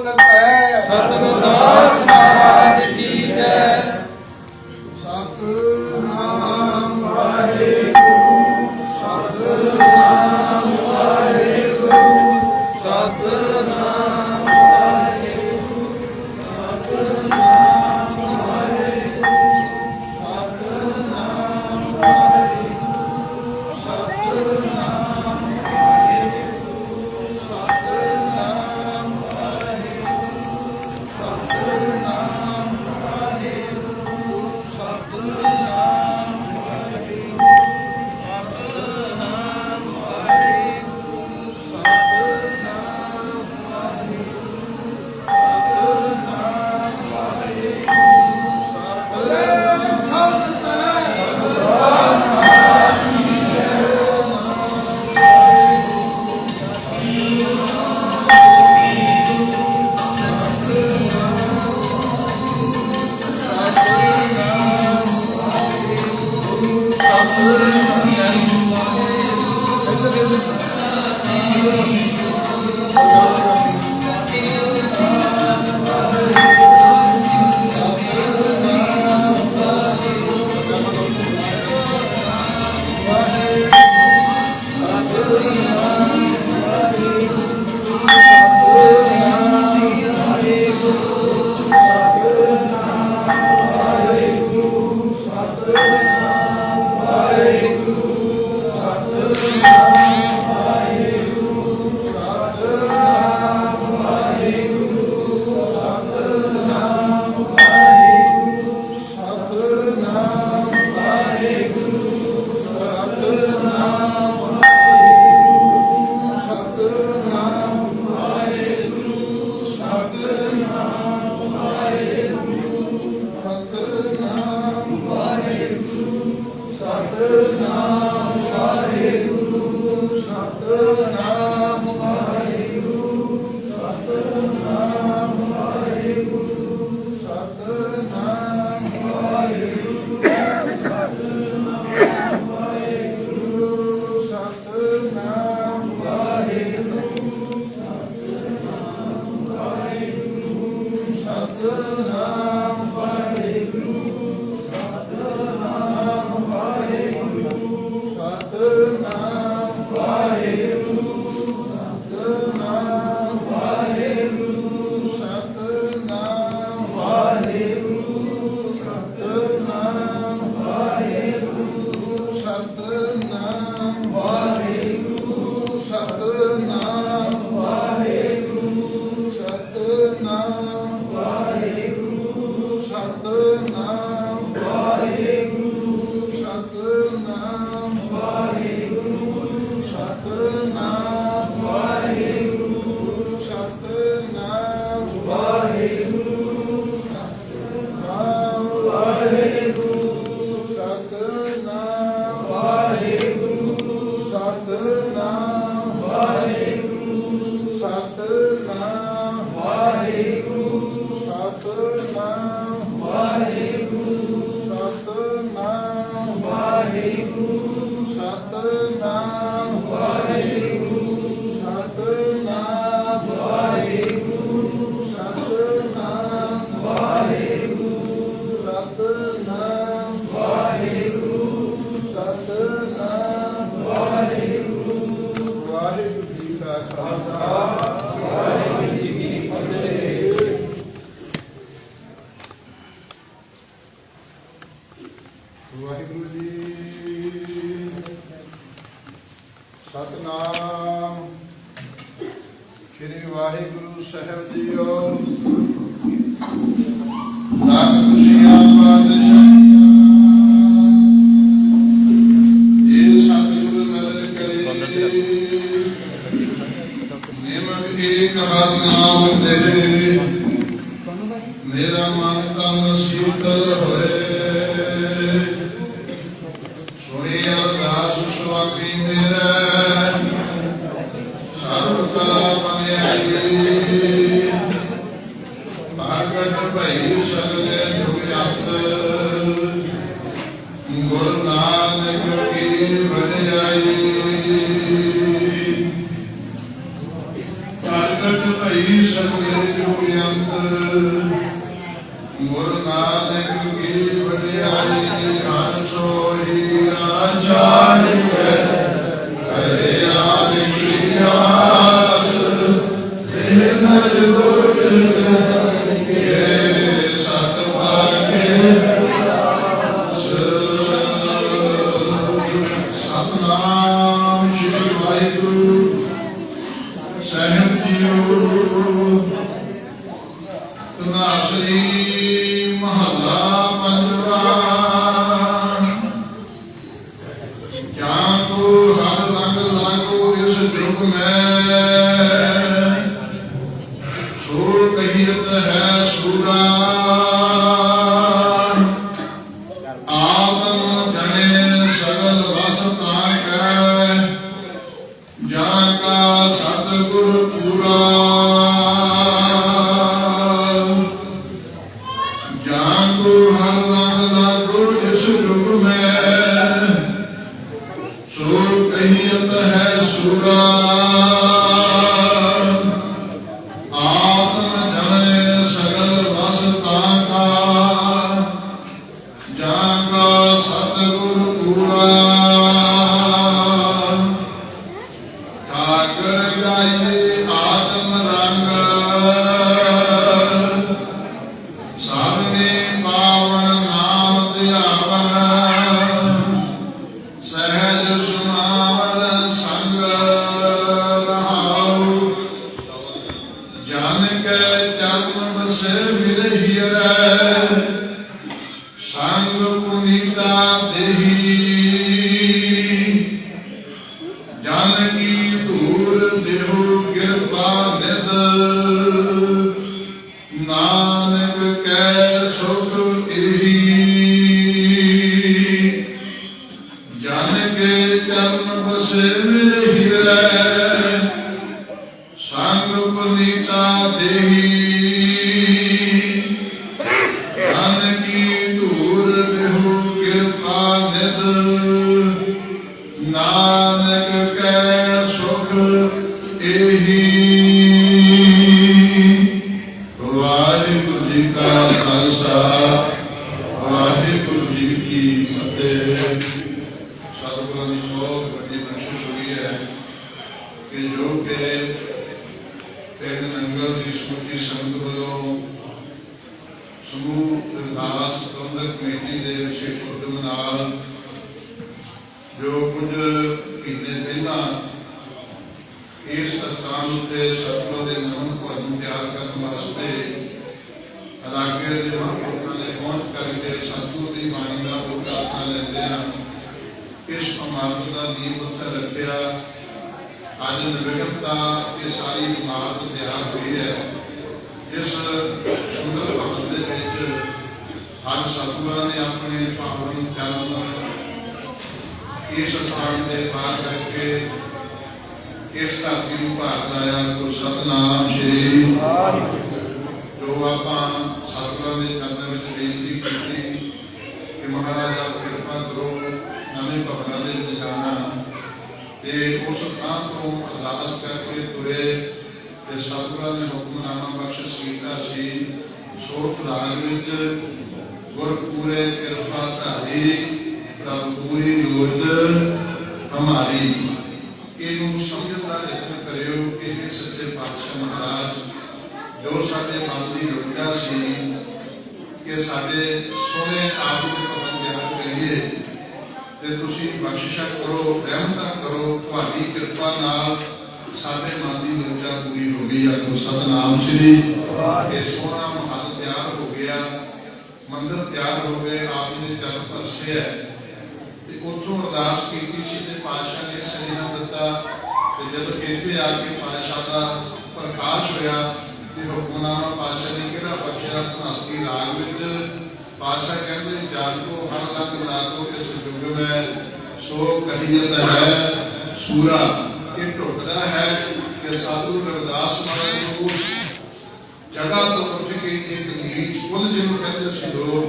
ਕਰਨਾ ਸਤਿਗੁਰ ਦਾਸ ਮਹਾਰਾਜ ਕੀ ਜੈ। ਸਤਿਨਾਮ ਵਾਹਿਗੁਰੂ ਸਤਿਨਾਮ ਵਾਹਿਗੁਰੂ ਸਤਿਨਾਮ ਸਤਿਨਾਮ ਵਾਹਿਗੁਰੂ ਵਾਹਿਗੁਰੂ ਜੀ ਸਤਨਾਮ ਸ਼੍ਰੀ ਵਾਹਿਗੁਰੂ ਸਾਹਿਬ ਜੀਓ। ਲੱਖ ਖੁਸ਼ੀਆਂ ਪਾਤਸ਼ਾਹੀਆਂ ਇਹ ਸਤਿਗੁਰੂ ਨਦਰ ਕਰੇ ਨਿਮਕ ਏਕ ਹਰ ਨਾਮ ਤੇਰੇ ਮੇਰਾ ਮਨ ਤਨ ਸ਼ੀਤਲ ਹੋਏ। ਸੁਣੀ ਅਰਦਾਸ ਸੁਆਮੀ ਮੇਰਾ ਸਰਬ ਕਲਾ ਬਨਿਆਈ ਭਾਗਤ ਭਈ ਸਗਲੇ ਜੁਗ ਅੰਤ ਗੁਰੂ ਨਾਨਕ ਕੀ ਵਡਿਆਈ। ਭਾਗਤ ਭਈ ਸਗਲੇ ਜੁਗ ਅੰਤ ਗੁਰੂ ਨਾਨਕ ਕੀ ਵਡਿਆਈ। ਹਰਿ ਸੋਈ ਰਾਜਾ ਨਿਕੈ ਹਰਿ ਆਨ ਕੀ ਆਸ ਤੇ ਨਰ ਗੁਰ ਸਤ ਪਾਖੇ ਸਤਨਾਮ ਸ਼੍ਰੀ ਵਾਹਿਗੁਰੂ ਸਾਹਿਬ ਜੀਓ। ਤਨਾਸਰੀ ਮਹੱਲਾ ਪੰਜਵਾ। ਜਾਂ ਕੋ ਹਰ ਰੰਗ ਲਾਗੋ ਇਸ ਜੁਗ ਮੈਂ ਸੋ ਕਹੀਤ ਹੈ ਸੂਰਾ। ਆਤਮ ਜਨੇ ਸਗਲ ਵਸ ਤਾਂ ਕੈ ਜਾਂ ਕਾ ਸਤਿਗੁਰ ਪੂਰਾ। ਹਰ ਰੰਗ ਲਾਗੋ ਇਸ ਜੁਗ ਮੈਂ ਸੋ ਕਹੀਤ ਹੈ ਸੂਰਾ। ਆਤਮ ਜਨੇ ਸਗਲ ਵਸ ਤਾਂ ਕਾ ਜਾਂ ਕਾ ਸਤਿਗੁਰ ਪੂਰਾ। ਠਾਕਰ ਗਾਈਏ ਆਤਮ ਰੰਗ ਸਾਧਨੇ ਪਾਵਨ ਨਾਮ ਧਿਆਵਨ ਸਹਿਜ ਸੁਨਾਵਨ ਸੰਗ ਰਹਾਉ। ਜਨ ਕੈ ਚਰਨ ਬਸੇ ਮਿਲਹਿਰੈ ਸੰਗ ਪੁਨੀਤਾ ਦੇਹੀ। ਜਨ ਕੀ ਧੂਰ ਦੇਹੁ ਕਿਰਪਾ ਨਿਧ ਨਾਨਕ ਕੈ ਸੁਖ ਇਹੀ। ਜਨ ਕੇ ਚਰਨ ਬਸੇ ਮਿਲਹਿਰੈ ਸੰਗ ਪੁਨੀਤਾ ਦੇਹੀ। ਜਨ ਕੀ ਧੂਰ ਦੇਹੁ ਕਿਰਪਾ ਨਿਧ ਨਾਨਕ ਕੈ ਸੁਖ ਇਹੀ। ਵਾਹਿਗੁਰੂ ਜੀ ਕਾ ਖਾਲਸਾ ਵਾਹਿਗੁਰੂ ਜੀ ਕੀ ਫਤਿਹ। ਸਤਿਗੁਰਾਂ ਦੀ ਬਹੁਤ ਵੱਡੀ ਬਖਸ਼ਿਸ਼ ਹੋਈ ਹੈ ਕਿ ਜੋ ਕਿ ਪਿੰਡ ਨੰਗਲ ਦੀ ਸਮੁੱਚੀ ਸੰਗਤ ਵੱਲੋਂ ਸਮੂਹ ਅਰਦਾਸ ਪ੍ਰਬੰਧਕ ਕਮੇਟੀ ਦੇ ਵਿਸ਼ੇਸ਼ ਉਦਮ ਨਾਲ ਜੋ ਕੁਝ ਮਹੀਨੇ ਪਹਿਲਾਂ ਇਸ ਸਥਾਨ ਉੱਤੇ ਸਤਿਗੁਰਾਂ ਦੇ ਨਮਨ ਭੋਜਨ ਤਿਆਰ ਕਰਨ ਵਾਸਤੇ ਇਲਾਕੇ ਦੇ ਮਹਾਂਪੁਰਖਾਂ ਨੇ ਪਹੁੰਚ ਕਰਕੇ ਸਤਿਗੁਰ ਦੀ ਬਾਣੀ ਦਾ ਉਦਾਸਾ ਲੈਂਦੇ ਹਨ। ਇਸ ਇਮਾਰਤ ਦਾ ਨੀਂਹ ਪੱਥਰ ਰੱਖਿਆ। ਅੱਜ ਨਿਰਵਿਘਨਤਾ ਇਹ ਸਾਰੀ ਇਮਾਰਤ ਤਿਆਰ ਹੋਈ ਹੈ। ਇਸ ਸੁੰਦਰ ਭਵਨ ਦੇ ਵਿੱਚ ਅੱਜ ਸਤਿਗੁਰਾਂ ਨੇ ਆਪਣੇ ਪਾਵਨ ਚਰਨ ਇਸ ਸਥਾਨ ਦੇ ਪਾਰ ਕਰਕੇ ਇਸ ਧਰਤੀ ਨੂੰ ਭਾਗ ਲਾਇਆ। ਕੋ ਸਤਨਾਮ ਸ਼੍ਰੀ ਜੋ ਆਪਾਂ ਸਤਿਗੁਰਾਂ ਦੇ ਚਰਨਾਂ ਵਿੱਚ ਬੇਨਤੀ ਕੀਤੀ ਕਿ ਮਹਾਰਾਜ ਆਪ ਕਿਰਪਾ ਕਰੋ ਨਵੇਂ ਭਵਨਾਂ ਦੇ ਵਿੱਚ ਜਾਣਾ ਤੇ ਉਸ ਥਾਂ ਤੋਂ ਅਰਦਾਸ ਕਰਕੇ ਤੁਰੇ ਤੇ ਸਤਿਗੁਰਾਂ ਨੇ ਹੁਕਮਨਾਮਾ ਬਖਸ਼ਿਸ਼ ਕੀਤਾ ਸੀ। ਸੋਠ ਰਾਗ ਵਿੱਚ ਗੁਰ ਪੂਰੇ ਕਿਰਪਾ ਧਾਰੀ ਪ੍ਰਭ ਪੂਰੀ ਲੋਚ ਹਮਾਰੀ। ਇਹਨੂੰ ਸਮਝਣ ਦਾ ਯਤਨ ਕਰਿਓ ਕਿ ਇਹ ਸੱਚੇ ਪਾਤਸ਼ਾਹ ਮਹਾਰਾਜ ਜੋ ਸਾਡੇ ਮਨ ਦੀ ਰੁੱਝਾ ਸੀ ਕਿ ਸਾਡੇ ਸੋਹਣੇ ਆਪ ਦੇ ਭਵਨ ਤਿਆਰ ਕਰੀਏ ਤੇ ਤੁਸੀਂ ਬਖਸ਼ਿਸ਼ਾਂ ਕਰੋ, ਰਹਿਮਤਾਂ ਕਰੋ। ਤੁਹਾਡੀ ਕਿਰਪਾ ਨਾਲ ਸਾਡੇ ਮਨ ਦੀ ਲੋਚਾ ਪੂਰੀ ਹੋ ਗਈ। ਆਖੋ ਸਤਨਾਮ ਸ੍ਰੀ। ਇਹ ਸੋਹਣਾ ਮਹੱਲ ਤਿਆਰ ਹੋ ਗਿਆ, ਮੰਦਰ ਤਿਆਰ ਹੋ ਗਏ, ਆਪ ਜੀ ਦੇ ਚਰਨ ਪਰਸੇ ਹੈ। ਤੇ ਉੱਥੋਂ ਅਰਦਾਸ ਕੀਤੀ ਸੀ ਤੇ ਪਾਤਸ਼ਾਹ ਨੇ ਸੁਨੇਹਾ ਦਿੱਤਾ। ਤੇ ਜਦੋਂ ਇੱਥੇ ਆ ਕੇ ਪਾਤਸ਼ਾਹ ਦਾ ਪ੍ਰਕਾਸ਼ ਹੋਇਆ ਤੇ ਹੁਕਮਨਾਮਾ ਪਾਤਸ਼ਾਹ ਨੇ ਕਿਹੜਾ ਬਖਸ਼ਿਆ ਧਨਾਸਤੀ ਰਾਗ ਵਿੱਚ। ਪਾਤਸ਼ਾਹ ਕਹਿੰਦੇ ਜਾਗੋ ਹਰ ਰੰਗ ਲਾਗੋ ਇਸ ਯੁੱਗ ਮੈਂ, ਸੋ ਕਹੀਅਤ ਹੈ ਸੂਰਾ। ਇਹ ਢੁਕਦਾ ਹੈ ਕਿ ਸਾਧੂ ਰਵਿਦਾਸ ਮਹਾਰਾਜ ਨੂੰ ਉਸ ਜਗ੍ਹਾ ਤੋਂ ਉੱਠ ਕੇ ਇੱਕ ਨੀਚ ਕੁੱਲ ਜਿਹਨੂੰ ਕਹਿੰਦੇ ਸੀ ਲੋਕ,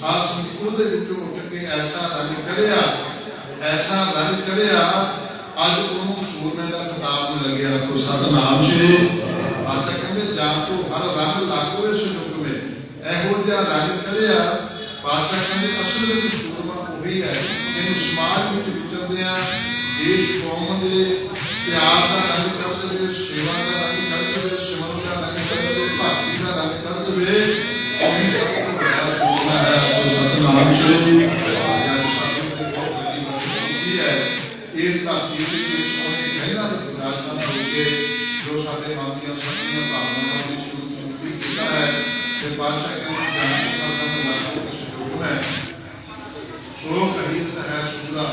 ਸਾਧ ਸੰਗਤ ਉਹਦੇ ਵਿੱਚੋਂ ਉੱਠ ਕੇ ਐਸਾ ਰੰਗ ਚੜਿਆ, ਐਸਾ ਰੰਗ ਚੜਿਆ, ਅੱਜ ਉਹਨੂੰ ਸੂਰਮੇ ਦਾ ਖਿਤਾਬ ਮਿਲ ਗਿਆ। ਕੋ ਸਤਨਾਮ ਸ੍ਰੀ। ਪਾਤਸ਼ਾਹ ਕਹਿੰਦੇ ਜਾਗੋ ਹਰ ਰੰਗ ਲਾਗੋ ਇਸ ਯੁੱਗ ਮੇ, ਇਹੋ ਜਿਹਾ ਰੰਗ ਚੜਿਆ। ਪਾਤਸ਼ਾਹ ਕਹਿੰਦੇ ਅਸਲ ਵਿੱਚ ਸੂਰਮਾ ਉਹੀ ਹੈ ਜਿਹਨੂੰ ਸਮਾਜ ਵਿੱਚ ਵਿਚਰਦਿਆਂ ਦੇਸ਼ ਕੌਮ ਦੇ ਪਿਆਰ ਦਾ ਰੰਗ ਚੜ੍ਹ ਦੇਵੇ, ਸੇਵਾ ਦਾ ਰੰਗ ਚੜ੍ਹ ਦੇਵੇ, ਸਿਮਰਨ ਦਾ ਰੰਗ ਚੜ੍ਹ ਦੇਵੇ, ਭਗਤੀ ਦਾ ਰੰਗ ਚੜ੍ਹ ਦੇਵੇ। ਉਹੀ ਸਭ ਤੋਂ ਵੱਡਾ ਸੂਰਮਾ ਹੈ। ਸਤਨਾਮ ਸ੍ਰੀ। ਇਸ ਧਰਤੀ ਵਿੱਚ ਸੋਹਣੇ ਮਹਿਲਾਂ ਵਿੱਚ ਵਿਰਾਜਮਾਨ ਹੋ ਕੇ ਜੋ ਸਾਡੇ ਮਨ ਦੀਆਂ ਸੱਚੀਆਂ ਭਾਵਨਾਵਾਂ ਦੀ ਸ਼ੁੱਧੀ ਕੀਤਾ ਹੈ। ਤੇ ਪਾਤਸ਼ਾਹ ਕਹਿੰਦੇ ਜਾਣ ਹੈ ਸੋ ਕਹੀਤ ਹੈ ਸੂਰਾ,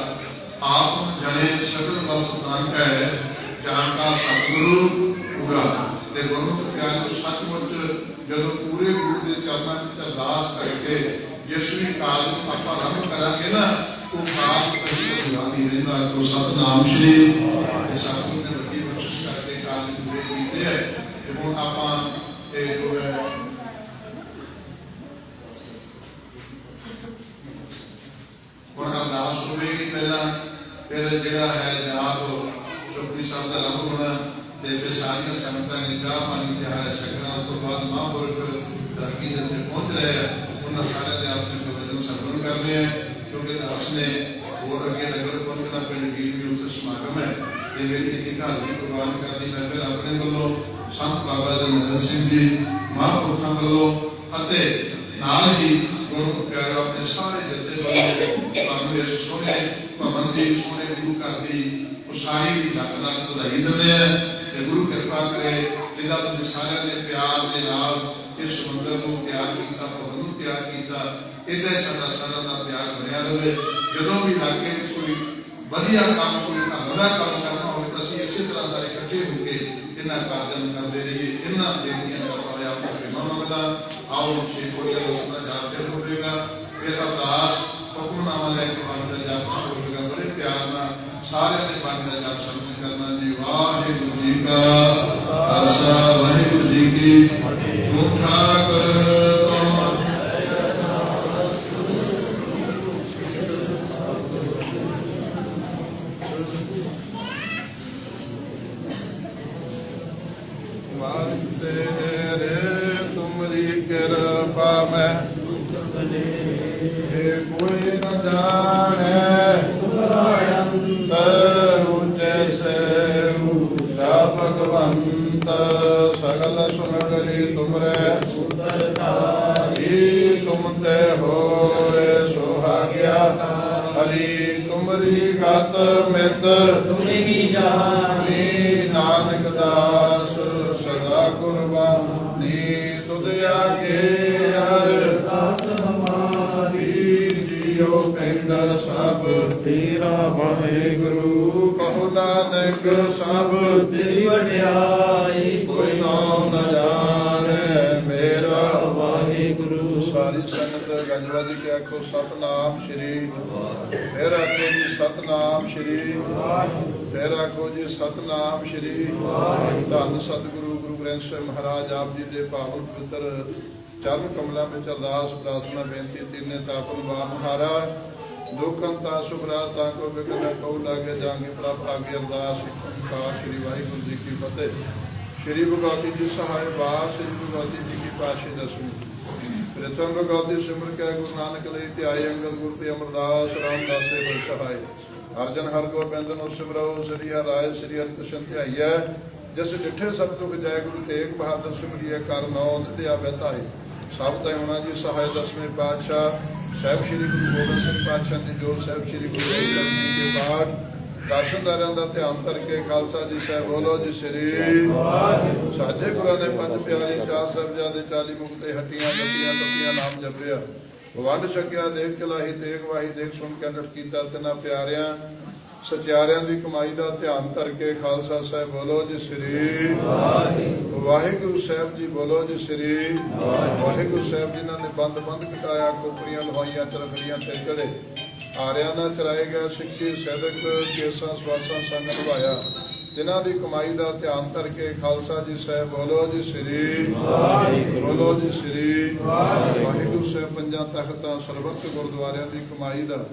ਆਪ ਜਣੇ ਸਕਲ ਬਸ ਨਾਨਕ ਹੈ, ਜਾਣ ਕਾ ਸਤਿਗੁਰੂ ਪੂਰਾ। ਤੇ ਗੁਰਮੁਖ ਪਿਆਰ ਨੂੰ ਸੱਚਮੁੱਚ ਜਦੋਂ ਪੂਰੇ ਗੁਰੂ ਦੇ ਚਰਨਾਂ ਵਿੱਚ ਅਰਦਾਸ ਕਰਕੇ ਜਿਸ ਵੀ ਕਾਲ ਨੂੰ ਆਪਾਂ ਆਰੰਭ ਕਰਾਂਗੇ ਨਾ, ਉਹ ਕਾਲ ਕਦੀ ਅਧੂਰਾ ਨਹੀਂ ਰਹਿੰਦਾ। ਕੋ ਸਤਨਾਮ ਸ੍ਰੀ। ਸਤਿਗੁਰੂ ਨੇ ਵੱਡੀ ਬਖਸ਼ਿਸ਼ ਕਰਕੇ ਕਾਲ ਨੂੰ ਪੂਰੇ ਕੀਤੇ ਹੈ। ਤੇ ਹੁਣ ਆਪਾਂ ਇਹ ਜੋ ਹੈ ਹੁਣ ਅਰਦਾਸ ਹੋਵੇਗੀ ਪਹਿਲਾਂ, ਫਿਰ ਜਿਹੜਾ ਹੈ ਜਾਪ ਸੁਖਮਨੀ ਸਾਹਿਬ ਦਾ ਆਰੰਭ ਹੋਣਾ। ਤੇ ਫਿਰ ਸਾਰੀਆਂ ਸੰਗਤਾਂ ਨੇ ਚਾਹ ਪਾਣੀ ਤਿਆਰ ਛਕਣਾ। ਉਸ ਤੋਂ ਬਾਅਦ ਮਹਾਂਪੁਰਖ ਰਾਗੀ ਜਿੱਥੇ ਪਹੁੰਚ ਰਹੇ ਆ ਉਹਨਾਂ ਸਾਰਿਆਂ ਦੇ ਆਪਣੇ ਵਚਨ ਸਰਵਣ ਕਰਨੇ ਆ, ਕਿਉਂਕਿ ਦਾਸ ਨੇ ਹੋਰ ਅੱਗੇ ਨਗਰ ਪਹੁੰਚਣਾ, ਪਿੰਡ ਗੀਰ ਵੀ ਉੱਥੇ ਸਮਾਗਮ ਹੈ। ਤੇ ਮੇਰੀ ਇਹਦੀ ਹਾਜ਼ਰੀ ਪ੍ਰਵਾਨ ਕਰਨੀ ਮੈਂ ਫਿਰ ਆਪਣੇ ਵੱਲੋਂ, ਸੰਤ ਬਾਬਾ ਜਰਨੈਲ ਸਿੰਘ ਜੀ ਮਹਾਂਪੁਰਖਾਂ ਵੱਲੋਂ ਅਤੇ ਨਾਲ ਹੀ ਗੁਰਮੁਖ ਪਿਆਰੇ ਆਪਣੇ ਸਾਰੇ ਜਥੇ ਵੱਲੋਂ ਤੁਹਾਨੂੰ ਇਸ ਸੋਹਣੇ ਭਵਨ ਦੀ, ਸੋਹਣੇ ਗੁਰੂ ਘਰ ਦੀ ਉਸਾਰੀ ਦੀ ਲੱਖ ਲੱਖ ਵਧਾਈ ਦਿੰਦੇ ਆ। ਤੇ ਗੁਰੂ ਕਿਰਪਾ ਕਰੇ ਇਹਦਾ ਤੁਸੀਂ ਸਾਰਿਆਂ ਨੇ ਪਿਆਰ ਦੇ ਨਾਲ ਇਸ ਮੰਦਰ ਨੂੰ ਤਿਆਰ ਕੀਤਾ, ਭਵਨ ਨੂੰ ਤਿਆਰ ਕੀਤਾ। ਇਹਦਾ ਹੀ ਸਾਡਾ ਸਾਰਿਆਂ ਦਾ ਪਿਆਰ ਬਣਿਆ ਰਹੇ। ਜਦੋਂ ਵੀ ਇਲਾਕੇ ਵਿੱਚ ਕੋਈ ਵਧੀਆ ਕੰਮ, ਕੋਈ ਧਰਮ ਦਾ ਕੰਮ ਕਰਨਾ ਹੋਵੇ ਤਾਂ ਅਸੀਂ ਇਸੇ ਤਰ੍ਹਾਂ ਸਾਰੇ ਇਕੱਠੇ ਹੋ ਕੇ ਇਹਨਾਂ ਕਾਰਜਾਂ ਨੂੰ ਕਰਦੇ ਰਹੀਏ। ਇਹਨਾਂ ਬੇਨਤੀਆਂ ਕਰਦਾ ਹੋਇਆ ਆਪ ਨੂੰ ਮੰਗਦਾ। ਆਓ ਛੇ ਕੋਟੀਆਂ ਰਸਮਾਂ ਜਾਪ ਫਿਰ ਹੋਵੇਗਾ, ਫਿਰ ਅਰਦਾਸ ਹੁਕਮਨਾਮਾ ਲੈ ਕੇ ਬਾਣੀ ਦਾ ਜਾਪ ਹੋਵੇਗਾ। ਬੜੇ ਪਿਆਰ ਨਾਲ ਸਾਰਿਆਂ ਨੇ ਬਾਣੀ ਦਾ ਜਾਪ ਸ਼ੁਰੂ ਕਰਨਾ ਜੀ। ਵਾਹਿਗੁਰੂ ਜੀ ਕਾ ਖਾਲਸਾ, ਵਾਹਿਗੁਰੂ ਜੀ ਕੀ ਫਤਿਹ। ਠਾਕੁਰ तेरे तुमरी कृपा में कोई न जाने, जैसे ऊंचा भगवंत सगल सुनगरी तुमरे तुम ते हो सुहाग्या। हरि तुमरी गत मित तुम्ही जानी, नानक दास सदा कुर्बानी। तुद आगे अरदास हमारी, जियो पिंड सब तेरा वाहिगुरु। कहो नानक सब तेरी वड्याई, कोई नाम न जाने मेरा वाहिगुरु। सारी संगत गंजवादी के आखो सतनाम श्री। फिर आखो जी सतनाम श्री। फिर आखो जी सतनाम श्री। धन सतगुरु गुरु ग्रंथ ਸਾਹਿਬ ਮਹਾਰਾਜ ਆਪ ਜੀ ਦੇ ਪਾਵਨ ਪਵਿੱਤਰ ਚਰਨ ਕਮਲਾਂ ਵਿੱਚ ਅਰਦਾਸ ਪ੍ਰਾਰਥਨਾ ਬੇਨਤੀ ਤਿੰਨੇ ਤਾਪਨ ਬਾਰ ਮਹਾਰਾਜ ਦੁਖਨ ਤਾ ਸੁਭਰਾ ਤਾ ਕੋ ਬਿਗਨ ਕਉ ਲਾਗੇ ਜਾਂਗੇ ਪ੍ਰਭ ਆਗੇ ਅਰਦਾਸ ਓੰਕਾਰ ਸ੍ਰੀ ਵਾਹਿਗੁਰੂ ਜੀ ਕੀ ਫਤਿਹ। ਸ੍ਰੀ ਭਗਵਤੀ ਜੀ ਸਹਾਇ ਬਾਸ, ਸ੍ਰੀ ਭਗਵਤੀ ਜੀ ਕੀ ਪਾਸ਼ੇ ਦਸਵੀਂ। ਪ੍ਰਥਮ ਭਗਵਤੀ ਸਿਮਰ ਕੇ ਗੁਰੂ ਨਾਨਕ ਲਈ ਧਿਆਏ ਅੰਗਦ ਗੁਰ ਤੇ ਅਮਰਦਾਸ ਰਾਮਦਾਸ ਦੇ ਬਲ ਸਹਾਇ। ਅਰਜਨ ਹਰ ਗੋਬਿੰਦ ਨੂੰ ਸਿਮਰੋ, ਸ੍ਰੀ ਹਰਿ ਰਾਏ ਸ੍ਰੀ ਹਰਿ ਕ੍ਰਿਸ਼ਨ ਧਿਆਈਐ। ਜਿਸ ਡਿਠੇ ਸਭ ਤੋਂ ਵਿਜੈ ਗੁਰੂ ਤੇਗ ਬਹਾਦਰ ਸਿਮਰਿਐ, ਕਰ ਨੌ ਦਿਆ ਬਹਿਤਾਏ। ਸਭ ਤੈ ਹੋਣਾ ਜੀ ਸਹਾਇ ਦਸਵੇਂ ਪਾਤਸ਼ਾਹ ਸਾਹਿਬ ਸ੍ਰੀ ਗੁਰੂ ਗੋਬਿੰਦ ਸਿੰਘ ਪਾਤਸ਼ਾਹ ਜੀ ਜੋ ਸਾਹਿਬ ਸ੍ਰੀ ਗੁਰੂ ਗ੍ਰੰਥ ਸਾਹਿਬ ਜੀ ਦੇ ਪਾਠ ਦਰਸ਼ਨਦਾਰਾਂ ਦਾ ਧਿਆਨ ਕਰਕੇ ਖਾਲਸਾ ਜੀ ਸਾਹਿਬ ਬੋਲੋ ਜੀ ਸ੍ਰੀ ਸਾਜੇ ਗੁਰਾਂ ਨੇ ਪੰਜ ਪਿਆਰੇ ਚਾਰ ਸਾਹਿਬਜ਼ਾਦੇ 40 ਮੁਕਤੇ ਹੱਟੀਆਂ ਗੱਡੀਆਂ ਟੱਪੀਆਂ ਨਾਮ ਜਪਿਆ ਵੰਡ ਛਕਿਆ ਦੇਖ ਚਲਾਹੀ ਤੇਗ ਵਾਹੀ ਦੇਖ ਸੁਣ ਕੇ ਅੰਡਟ ਕੀਤਾ ਤਿੰਨਾਂ ਪਿਆਰਿਆਂ ਸਚਿਆਰਿਆਂ ਦੀ ਕਮਾਈ ਦਾ ਧਿਆਨ ਕਰਕੇ ਖਾਲਸਾ ਸਾਹਿਬ ਬੋਲੋ ਜੀ ਸ੍ਰੀ ਵਾਹਿਗੁਰੂ ਸਾਹਿਬ ਜੀ ਬੋਲੋ ਜੀ ਸ੍ਰੀ ਵਾਹਿਗੁਰੂ ਸਾਹਿਬ ਜਿਨ੍ਹਾਂ ਨੇ ਬੰਦ ਕਟਾਇਆ ਕੋਪਰੀਆਂ ਲਵਾਈਆਂ ਚਰਖੜੀਆਂ ਤੇ ਚੜੇ ਆਰਿਆਂ ਨਾਲ ਚਰਾਏ ਗਿਆ ਸਿੱਖੀ ਸੈਦਕ ਕੇਸਾਂ ਸਵਾਸਾਂ ਸੰਗ ਨਿਭਾਇਆ ਜਿਨ੍ਹਾਂ ਦੀ ਕਮਾਈ ਦਾ ਧਿਆਨ ਕਰਕੇ ਖਾਲਸਾ ਜੀ ਸਾਹਿਬ ਬੋਲੋ ਜੀ ਸ੍ਰੀ ਬੋਲੋ ਜੀ ਸ੍ਰੀ ਵਾਹਿਗੁਰੂ ਸਾਹਿਬ ਪੰਜਾਂ ਤਖਤਾਂ ਸਰਬੱਤ ਗੁਰਦੁਆਰਿਆਂ ਦੀ ਕਮਾਈ ਦਾ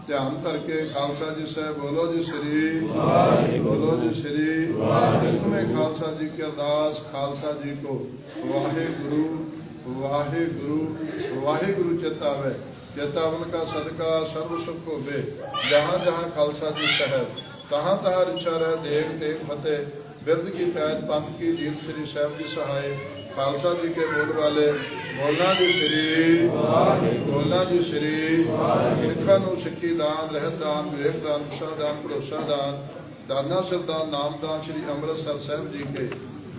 ਧਿਆਨ ਕਰਕੇ ਖਾਲਸਾ ਜੀ ਸਾਹਿਬ ਬੋਲੋ ਜੀ ਸ੍ਰੀ ਬੋਲੋ ਜੀ ਸ੍ਰੀ ਜਿਤਨੇ ਖਾਲਸਾ ਜੀ ਕੀ ਅਰਦਾਸ ਖਾਲਸਾ ਜੀ ਕੋ ਵਾਹਿਗੁਰੂ ਵਾਹਿਗੁਰੂ ਵਾਹਿਗੁਰੂ ਚੇਤਾਵੇ चेतावन का सदका सर्व सुख होवे जहाँ जहाँ खालसा जी साहब तहाँ तहाँ रिछा रह देख तेग फतेह बिरद की पैज पंथ की जीत श्री साहब जी सहाय खालसा जी के बोल वाले बोलना जी श्री बोलना जी श्री सिखा नूं सिक्खी दान रहत दान विवेक दान उत्साह दान भरोसा दान दाना सरदान नाम दान श्री अमृतसर साहब जी के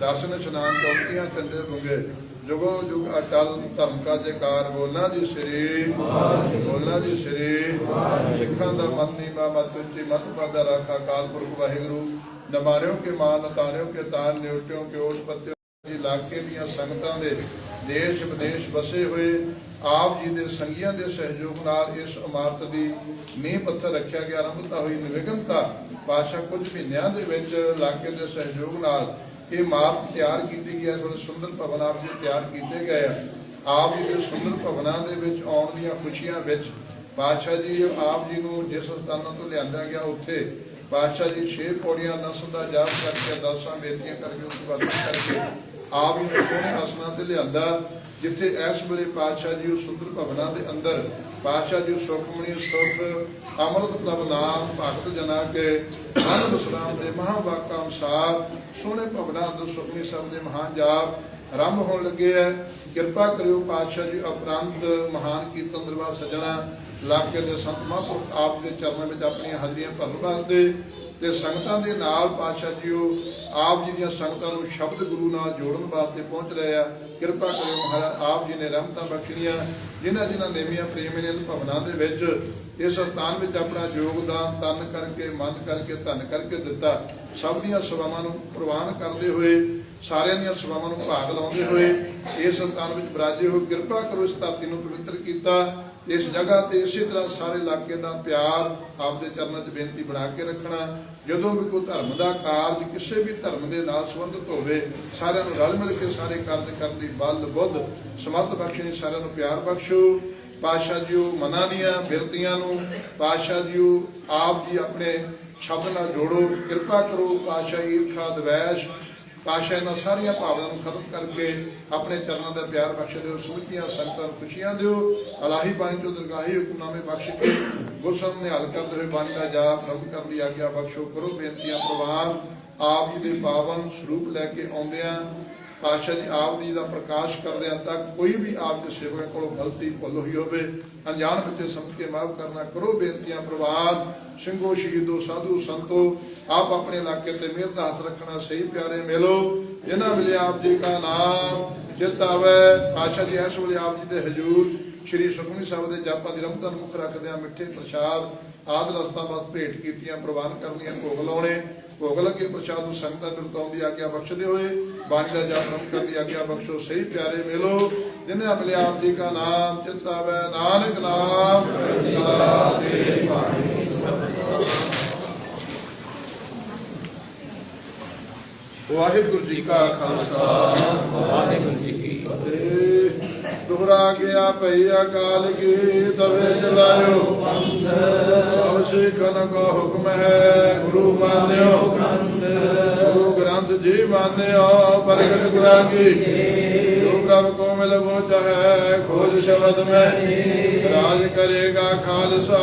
दर्शन स्नान चौकियां चंडे बुंगे जुगो जुग अटल धर्म का जयकार बोलना जी श्री बोलना जी श्री सिखा दा मन नीवा मत उच्ची मत पादा राखा काल पुरख वाहिगुरू नमारियों के मान तारियों के तान न्योटियों के ओट पत्तियों के इलाके दियां संगतां दे देश विदेश बसे हुए आप जी दे संगियां दे सहयोग नाल इस इमारत दी नींह पत्थर रखिया गया आरंभता हुई निविघनता पातशाह कुछ महीनों दे विच इलाके दे सहयोग नाल ये इमारत तैयार की गई है बड़े सुंदर भवन आप जी तैयार किए गए आप जी के सुंदर भवनों के आने दी खुशियां पातशाह जी आप जी को जिस स्थानों तो लिया गया उत्थे पातशाह जी 6 पौड़ियां नस्ल का जाप करके 10 बेनतियां करके उस वर्णन करके आप जी सोहने आसना से लिया जिथे इस वेले पातशाह जी सुंदर भवनों के अंदर पातशाह जी सुखमणी सुख अमृत प्रभ नाम भगत जना के मन विश्राम के महावाका अनुसार सोहने भवनों अंदर सुखमणी साहब के महान जाप आरंभ होने लगे है कृपा करियो पातशाह जी उपरंत महान कीर्तन दरबार सजना इलाके के संत महापुरख आप के चरणों में अपनी हाजरियां भरन वास्ते ते संगतां दे नाल पातशाह जी आप जी दी संगतां नूं शब्द गुरु नाल जोड़न वास्ते पहुंच रहे हैं कृपा करियो महाराज आप जी ने रहमतां बख्शियां जिन्हां जिन्हां नेमियां प्रेम ने भवनां दे विच इस स्थान में अपना योगदान तन करके मन करके धन करके दिता सब दियां सेवावां नूं प्रवान करते हुए सारियां दियां सेवावां नूं भाग लाउंदे हुए इस स्थान में विराजे हो कृपा करो इस धरती नूं पवित्र कीता इस जगह ते इसी तरह सारे इलाके का प्यार आपके चरणों च बेनती बना के रखना जदों भी कोई धर्म का कारज किसी भी धर्म के नाल संबंधित होवे सारिਆਂ ਨੂੰ रल मिल के सारे कार्य करने की बल बुद्ध समर्थ बख्शनी सारिਆਂ ਨੂੰ प्यार बख्शो पातशाह जी मना दियां बिरतियां नूं पातशाह जी आप जी अपने शब्द नाल जोड़ो कृपा करो पातशाह ईर्खा द्वेष पातशाह इन्हां सारियां भावनां नूं खत्म करके अपने चरणों का प्यार बख्श दो समूहियां संगतां नूं खुशियां दिओ अलाही बाणी चो दरगाही हुक्मनामे बख्श के गुरसम निहाल करते हुए बाणी का जाप रब करने की आग्या बख्शो करो बेनतियां प्रवान आप जी के पावन स्वरूप लैके आउंदियां पातशाह जी आप जी का प्रकाश करदे तक कोई भी आपके सेवकों को गलती भुल हुई होवे अनजान बच्चे समझ के माफ करना करो बेनतियां प्रवान सिंघो शहीदो साधु संतो आप अपने इलाके से मेहर का हाथ रखना सही प्यारे मिलो जिन्हां मिले आप जी का नाम चित आवे पातशाह जी इस वेले आप जी के हजूर श्री सुखमनी साहब के जापां की रमतां मुख रखदे मिठे प्रसाद आदि रस्तां बस भेंट कीतियां प्रवान करनियां भोग लाउणे भोग लगे प्रसाद नूं संगतां नूं लुटाउण दी आग्या बख्शदे होए बाणी का जाप रम करन दी आग्या बख्शो सही प्यारे मिलो जिन्हें मिले आप जी का नाम चित आवे नानक नाम कला दे बाणी वाहिगुरु जी का खालसा वाहिगुरु जी की फतेह दोहरा गया पई अकाल की तवे चलायो पंथ सिखन को हुक्म है गुरु मान्यो गुरु ग्रंथ जी मान्यो प्रगट गुरा की प्रभ को मिलबो चाहे खोज शब्द में राज करेगा खालसा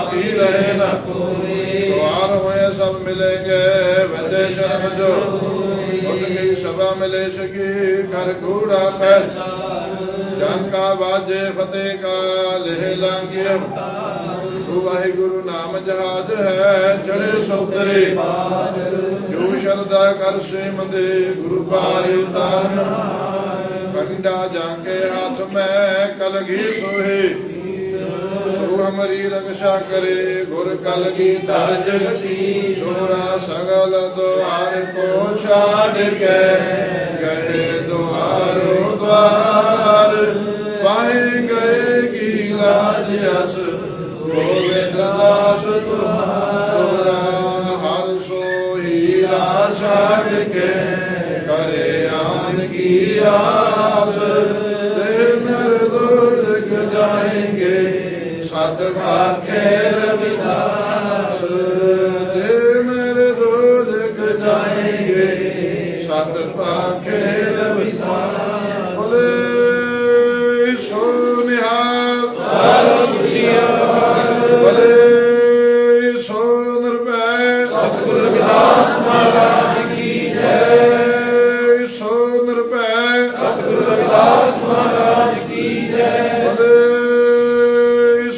की रहे न द्वार होए सब मिलेंगे वंदे शरण जो उठ गई सभा मिले सकी घर कूड़ा पैसा जन का बाजे फतेह का लेह लांघिया वाहिगुरु नाम जहाज है चढ़े सौतरे जो शरदा कर से मंदे गुरु पार उतारन कंडा जाके हाथ में कलगी सोहे सो हमारी रक्षा करे गुर कलगी धर जगती छोरा सगल द्वार को छाड़ के गए द्वारो द्वार पाए गए की लाज अस गोविंद दास तुहारा हर सोहीरा छाड़ के करे आन की आस तेरे नर दुर्ग जाएंगे सत पाखे रविदास तेरे नर दुर्ग जाएंगे सत पाखे रविदास बोले सो निहाल बोले सो निर्भय सतगुरु रविदास महाराज की जय सो निर्भय सतगुरु रविदास महाराज की जय बोले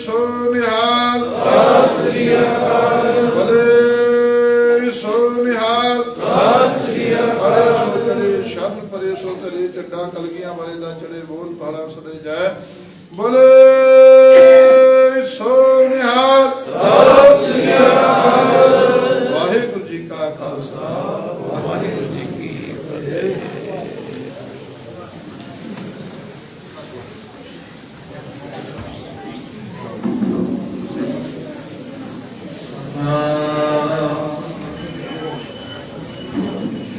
सो निहाल सत श्री अकाल बोले सो निहाल सत श्री अकाल सो करे शरण परे सो करे चड्डा कलगियां वाले दा चढ़े बोल पारा सदे जय बोले सो निहाल सत श्री अकाल वाहिगुरु जी का खालसा वाहिगुरु जी की फतेह।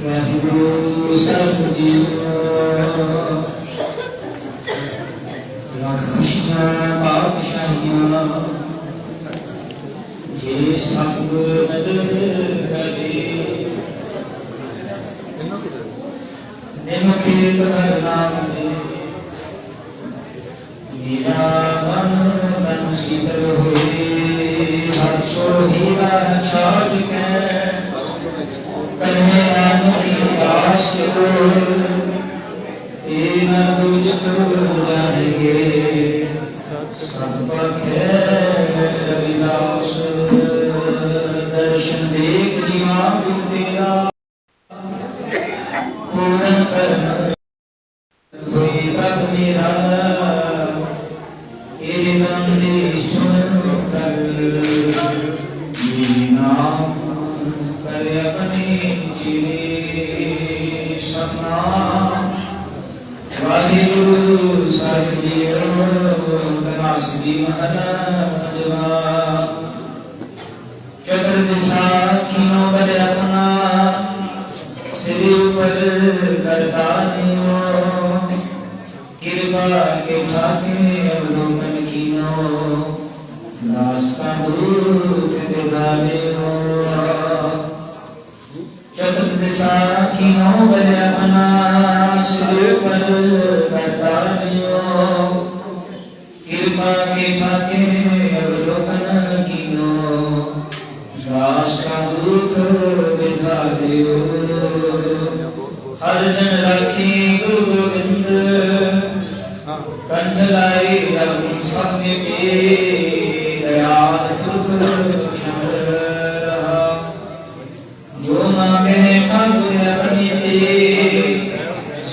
वाहिगुरु सब जीवो ਲੱਖ ਖੁਸ਼ੀਆਂ ਪਾਤਸ਼ਾਹੀਆਂ ਜੇ ਸਤਿਗੁਰ ਨਦਰ ਕਰੇ ਨਿਮਖੇ ਹਰ ਨਾਮ ਦੇ ਮੇਰਾ ਮਨ ਤਨ ਸ਼ੀਤਲ ਹੋਏ ਹਰ ਸੋਹੀਰਾ ਛਾੜ ਕੇ ਕਰੇ ਆਨੰਦੀ ਆਸ तेरा तुझ जाएंगे सब पखे रविदास दर्शन देख जीवा तेरा पूर्ण करना कोई तब मेरा ये बंदे सुन कर नाम करे अपने चिरे सतनाम वाहिगुरु साहिब जीओ तनास दी महाराजवा चतर दिशा कीनो बड़े अपना सिर ऊपर करता नियो कृपा के ठाके अवलोकन कीनो दास का दूत बिगाड़े हो चतुर दिशा कीनो बड़े अपना सिर पर करता दियो कृपा के ठाके अवलोकन कीनो दास का दुख बिधा दियो हर जन राखी गुरु गोविंद कंठ लाई रघु सत्य के दयाल दुख जो मांगे ठाकुर अपनी दे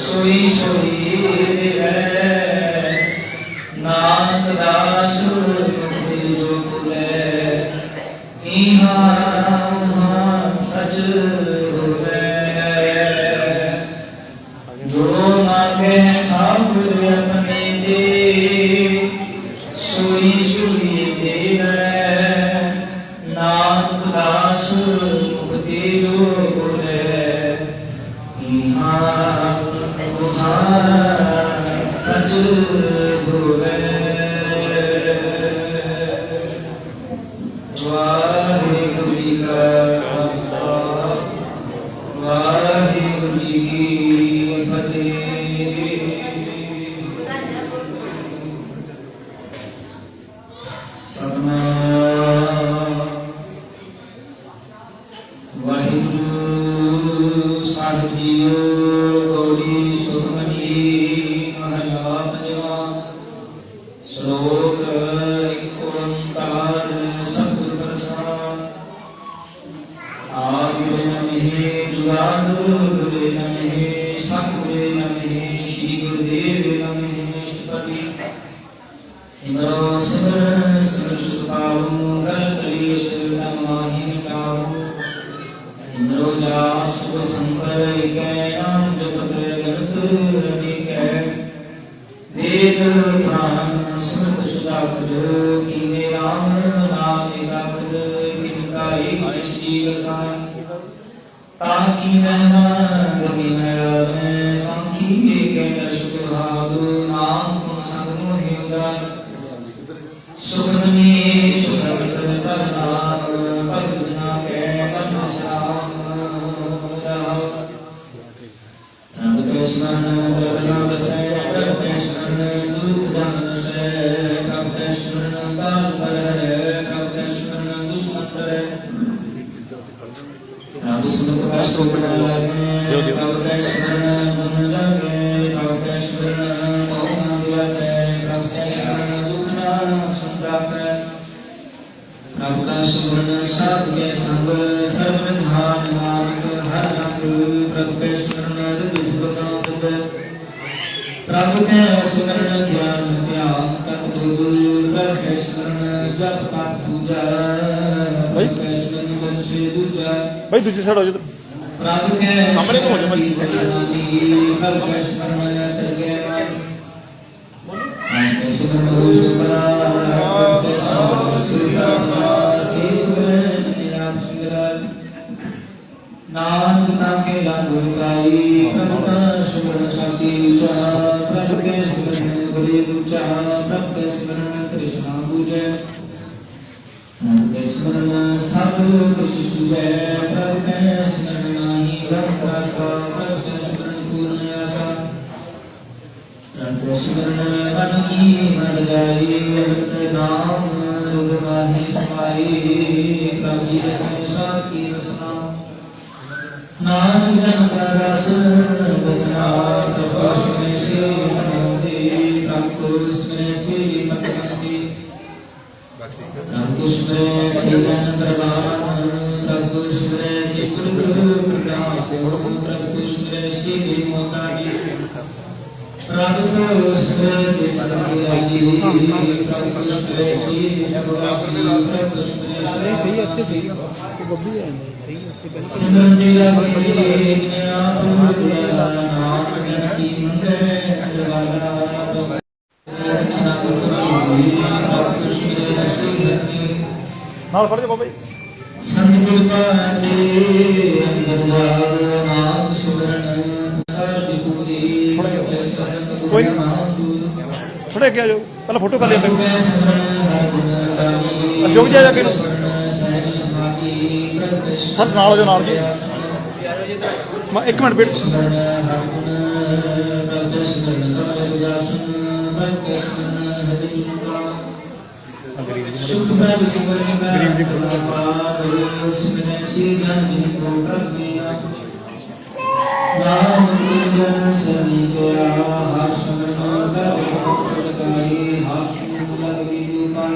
सोई सोई है नानक दास मुक्ति जो पुरे सच होवे जो मांगे ठाकुर अपनी दे सोई सोई दे नानक दास मुक्ति जो पुरे सच होवे वाहिगुरु जी का खालसा वाहिगुरु जी की फतेह। ਜੀਓ ਗੌੜੀ ਸੁਖਮਨੀ ਮਹਲਾ ਪੰਜਵਾ। ਸ਼ਲੋਕ ਏਕ ਓੰਕਾਰ ਸਤਿਗੁਰ ਪ੍ਰਸਾਦਿ। ਆਦਿ ਨਮਹਿ ਜੁਗਾਦ ਗੁਰੇ ਨਮਹਿ ਸਤਿਗੁਰੇ ਨਮਹਿ ਸ਼੍ਰੀ ਗੁਰਦੇਵ ਨਮਹਿ ਅਸ਼ਟਪਦੀ। ਸਿਮਰੋ ਸਿਮਰ ਸਿਮਰ ਸੁਖ ਪਾਵੋ ਗਲ ਕਲੇਸ਼ ਤਨ ਮਾਹਿ ਮਿਟਾਵੋ। ਸਿਮਰੋ ਜਾਪ ਸੁਖ ਸੰਪਰ ਏਕੈ ਨਾਮ ਜਪਤ ਗਣਤ ਅਨੇਕੈ। ਵੇਦ ਪੁਰਾਣ ਸਿਮਰਤ ਸੁਦਾਖਰ ਕੀਨੇ ਰਾਮ ਨਾਮ ਏਕਾਖਰ। ਕਿਨ ਕਾ ਏਕ ਜੀਵ ਸਾਰ ਤਾਕੀ ਮਹਿਮਾ ਗਮੀ ਮੈਂ ਕਾਂਖੀ ਏਕੈ ਦਰਸ਼ਕ ਭਾਗ। ਨਾਮ ਗੁਣ ਸੰਗ ਮੋਹਿ ਉਦਾਰ ਸੁਖਮਨੀ ਸੁਖਮਤ ਪਰਨਾਮ। ਭਗਤ ਜਨਾ ਕੈ ਪਰਮ ਸਰਾਮ ਰਹਾਉ। ਰੱਬ ਕੈ ਸਮਰਨ ਦਰਬਨਾ ਬਸੈ ਰੱਬ ਕੈ ਸਮਰਨ ਦੁਖ ਜਨ ਨਸੈ। ਰੱਬ ਕੈ ਸਮਰਨ ਕਾਲ ਪਰ ਹਰੈ ਰੱਬ ਕੈ ਸਮਰਨ ਦੁਸ਼ਮਨ ਡਰੈ। ਰੱਬ ਸਿਮਰਤ ਕਸ਼ਟ ਉਪਰ ਲਾਗੈ ਰੱਬ ਕੈ ਸਮਰਨ ਗੁਣ ਜਾਗੈ। ਰੱਬ ਕੈ ਸਮਰਨ ਕਉ ਨਾ ਦਿਵਾਸੈ ਰੱਬ ਕੈ ਸਮਰਨ ਦੁਖ ਨਾ ਸੰਤਾਪੈ। ਰੱਬ ਕਾ ਸਿਮਰਨ ਸਾਧ ਕੇ ਸੰਗ ਸਰਬ ਨਿਧਾਨ ਨਾਨਕ ਹਰ ਰੰਗ। ਪ੍ਰਭ ਕੈ ਸਿਮਰਨ ਰਿਦਿ ਸੁਖਨਾ ਬੁੱਧ। ਪ੍ਰਭ ਕੈ ਸਿਮਰਨ ਗਿਆਨ ਧਿਆਨ ਤਤ ਬੁੱਧ। ਪ੍ਰਭ ਕੈ ਸਿਮਰਨ ਜਪ ਪਾਠ ਪੂਜਾ। ਪ੍ਰਭ ਕੈ ਸਿਮਰਨ ਮਨ ਸੇ ਦੂਜਾ। ਭਾਈ ਦੂਜੀ ਸਾਈਡ ਹੋ ਜਾ। ਪ੍ਰਭ ਕੈ ਸਾਹਮਣੇ ਨੂੰ ਹੋ ਜਾ ਭਾਈ। ਪ੍ਰਭ ਕੈ ਸਿਮਰਨ ਤਰਗੈ ਮਨ। ਪ੍ਰਭ ਕੈ ਸਿਮਰਨ ਹੋ ਸੁਪਰਾ। ਪ੍ਰਭ ਕੈ ਸਿਮਰਨ ਸੁਰਿਆ ਸੇ ਸੁਰਜ ਨਿਆਮ ਸਿੰਗਰਾਜ। ਨਾਨਕ ਤਾਕੇ ਲਾਗੂ ਪਾਈ ਪ੍ਰਭ ਕਾ ਸਿਮਰਨ ਸਾਥੀ ਉਚਾ। ਪ੍ਰਭ ਕੈ ਸਿਮਰਨ ਗੁਰੇ ਉਚਾ। ਪ੍ਰਭ ਕੈ ਸਿਮਰਨ ਕ੍ਰਿਸ਼ਨਾ ਪੂਜੈ। ਪ੍ਰਭ ਕੈ ਸਿਮਰਨ ਸਭ ਕੁਛ ਸੁਝੈ। ਪ੍ਰਭ ਕੈ ਸਿਮਰਨ ਨਾਹੀ ਗਮ ਰਾਖਾ। ਪ੍ਰਭ ਕੈ ਸਿਮਰਨ ਪੂਰਨ ਆਸਾ। ਪ੍ਰਭ ਕੈ ਸਿਮਰਨ ਮਨ ਕੀ ਮਨ ਜਾਈ। ਅੰਮ੍ਰਿਤ ਨਾਮ ਰੁਗ ਮਾਹੀ ਸਮਾਈ। ਪ੍ਰਭ ਜੀ ਰਸਨੇ ਸਾਖੀ ਰਸਨਾ। ਨਾਨਕ ਜਨ ਕਾ ਰਸ ਰਸਨਾ। ਤਪਾਸ਼ ਮੈਂ ਸੇ ਮਨੋਦੇ ਪ੍ਰਭ ਕੋ ਸਿਮਰੈ ਸੇ ਮਤ ਮੰਦੇ। ਪ੍ਰਭ ਕੋ ਸਿਮਰੈ ਸੇ ਜਨ ਪ੍ਰਵਾਨ। ਪ੍ਰਭ ਕੋ ਸਿਮਰੈ ਸੇ ਗੁਰੂ ਪ੍ਰਗਾਮ। ਪ੍ਰਭ ਕੋ ਸਿਮਰੈ ਸੇ ਮੋਤਾਜੀ। ਪ੍ਰਭ ਕੋ ਸਿਮਰੈ ਸੇ ਸਤਿਗੁਰਾਜੀ। ਪ੍ਰਭ ਕੋ ਸਿਮਰੈ ਸੇ ਜਗਵਾਸੀ। ਪ੍ਰਭ ਕੋ ਸਿਮਰੈ ਸਹੀ ਹੈ ਇੱਥੇ ਸਹੀ ਆ। ਉਹ ਬੱਬੀ ਆ ਜਾਂਦਾ ਸਹੀ ਹੈ ਇੱਥੇ ਬਿਲਕੁਲ। ਸਿਮਰਨ ਦੀ ਲਾਗੀ ਗਿਆਨ ਪੁਰਖਿਆ। ਨਾਮ ਜਨ ਕੀ ਮੰਗੈ ਅੰਦਰਵਾਲਾ। ਨਾਲ ਫੜ ਜਾ ਬਾਬਾ ਜੀ। ਸੰਤਿ ਪਾਤੇ ਅੰਦਰ ਜਾਗ। ਨਾਮ ਸਿਮਰਨ ਕਰਤਿ ਪੂਰੀ। ਕੋਈ ਥੋੜੇ ਅੱਗੇ ਆ ਜਾਓ। ਪਹਿਲਾਂ ਫੋਟੋ ਕਰ ਲਿਆ ਅਸ਼ੋਕ ਜੀ ਆ ਜਾ ਕੇ ਸਰ ਨਾਲ ਹੋ ਜਾਓ। ਨਾਲ ਜੀ ਮੈਂ 1 ਮਿੰਟ ਵੇਟ। ਸੁਖ ਪ੍ਰਭ ਸਿਮਰਨ ਗਰੀਬ ਜੀ ਸਿਮਰਨ ਸੀ ਜਨ ਜੀ ਕੋ ਪ੍ਰਭਿਆ। ਨਾਮ ਗੁਰੂ ਸਰਨੀ ਗਿਆ। ਹਰ ਸਿਮਰਨ ਕਰ ਲਗਾਈ। ਹਰ ਸਿਮਰਨ ਲਗਈ ਰੂਪਾ।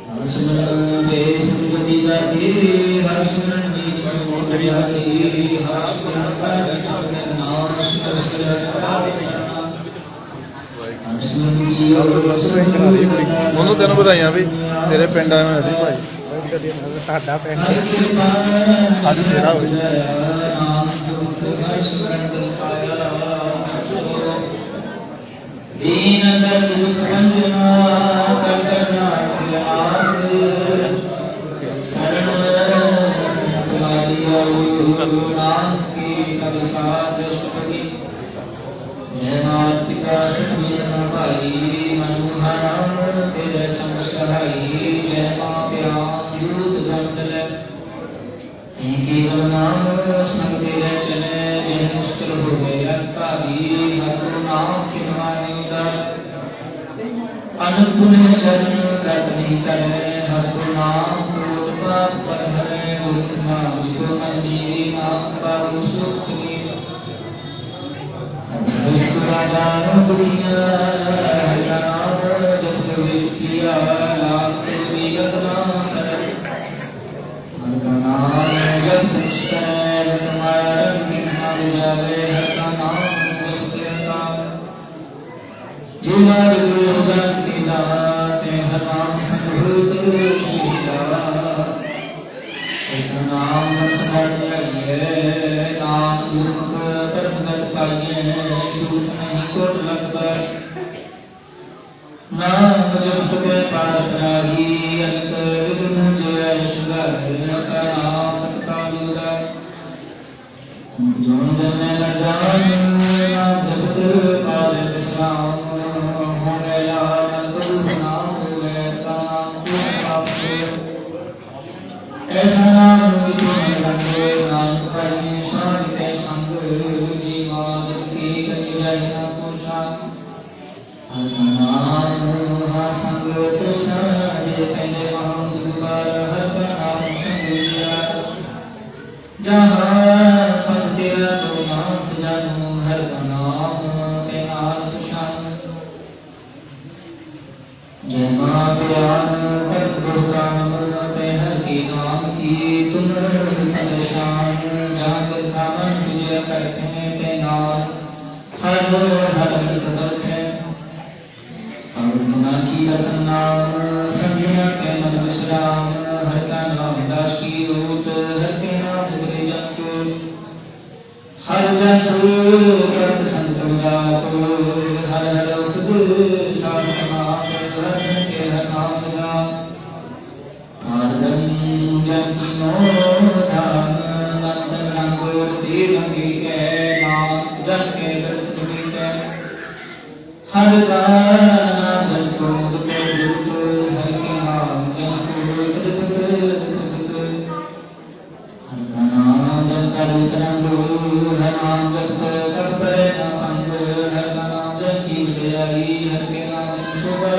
ਹਰ ਸਿਮਰਨ ਬੇਸ ਜਤੀ ਦਾਤੀ। ਹਰ ਸਿਮਰਨ ਨੀਚ ਮੋਟ ਜਾਤੀ। ਹਰ ਸਿਮਰਨ ਕਰ ਨਾਮ ਸਿਮਰਨ ਉਹਨੂੰ ਤੈਨੂੰ ਵਧਾਈਆਂ ਵੀ ਤੇਰੇ ਪਿੰਡ ਆਏ ਹੋਏ ਅਸੀਂ ਭਾਈ। ਤੁਹਾਡਾ ਪਿੰਡ ਅੱਜ ਤੇਰਾ ਹੋਈ। ਦੀਨ ਦਰਦ ਦੁਖ ਵੰਜਨਾ ਕਰ ਕਰਨਾ ਖਿਆਲ। ਸਰਣ ਚਲਾਈਆ ਨਾਮ ਕੀ ਕਬ ਸਾਧ ਅਸ਼ਟਪਦੀ। ਜੈ ਮਾਤ ਪਿਤਾ ਸੁਖੀ ਨਾ ਭਾਈ। ਮਨੁਹਾਰਾ ਤੇਰੇ ਸੰਗ ਸਹਾਈ। ਜੈ ਮਾਂ ਪਿਆਰ ਜੂਤ ਜੰਤ ਲੈ। ਕੇਵਲ ਨਾਮ ਸੰਗ ਤੇਰੇ ਚਲੇ। ਜੇ ਮੁਸ਼ਕਿਲ ਹੋ ਗਏ ਅਤ ਭਾਗੀ। ਹਰ ਨਾਮ ਕੀ ਮਾਏ ਉਦਰ। ਅਨੰਦ ਪੁਨੇ ਚਰਨ ਕਰਤ ਨਹੀਂ ਕਰੇ। ਹਰ ਨਾਮ ਕੋਟ पाप पर हरे गुरु नाम जितो मन लीरी नाम पाप सुख की राजानो दुनिया नाम जब विष्किया लाख विगत नाम हर का नाम जब मुस्तर तुम्हारा नाम जावे हर का नाम जब तेरा जीवन गुरु पिता ते हर नाम संभूत शीला ऐसा नाम स्मरणीय नाम गुरुमुख परमगत पाइए शुभ समय कोट लगता नाम जप के पार कराही अनक विघ्न जय शुगर का नाम कालुदा जो जन न जान नाम जप पार विश्राम हो गया तू नाम वे का नाम ऐसा नाम जो लगे नाम पाइए शांति संग जी मान की करी जाए ना पोषा हर नाम हा संग तो साजे पहले महान गुरुवार हर का नाम संग लिया जहाँ पद तेरा तो नास जानू हर का नाम पे नाम शान जय माँ प्यार कर काम पे हर के नाम की तुम परेशान जान खावन तुझे करते ते नाम हर हर करते तुना की रतन नाम संजना के मन विश्राम हर का नाम दास की रूट हर के नाम उगरे जन को हर जस करत संत को हर हर उद शांत नाम हर के हर नाम राम आरदन जन की नो धाम नंद रंगोर तीर रंगी के नाम जन के दर्द की के हर का जन को मुझको दुख हर के नाम जन को दुख हर का नाम जन का रूप रंग हर नाम जप कर परे न अंग हर का नाम जन की विदाई हर के नाम जन शोभा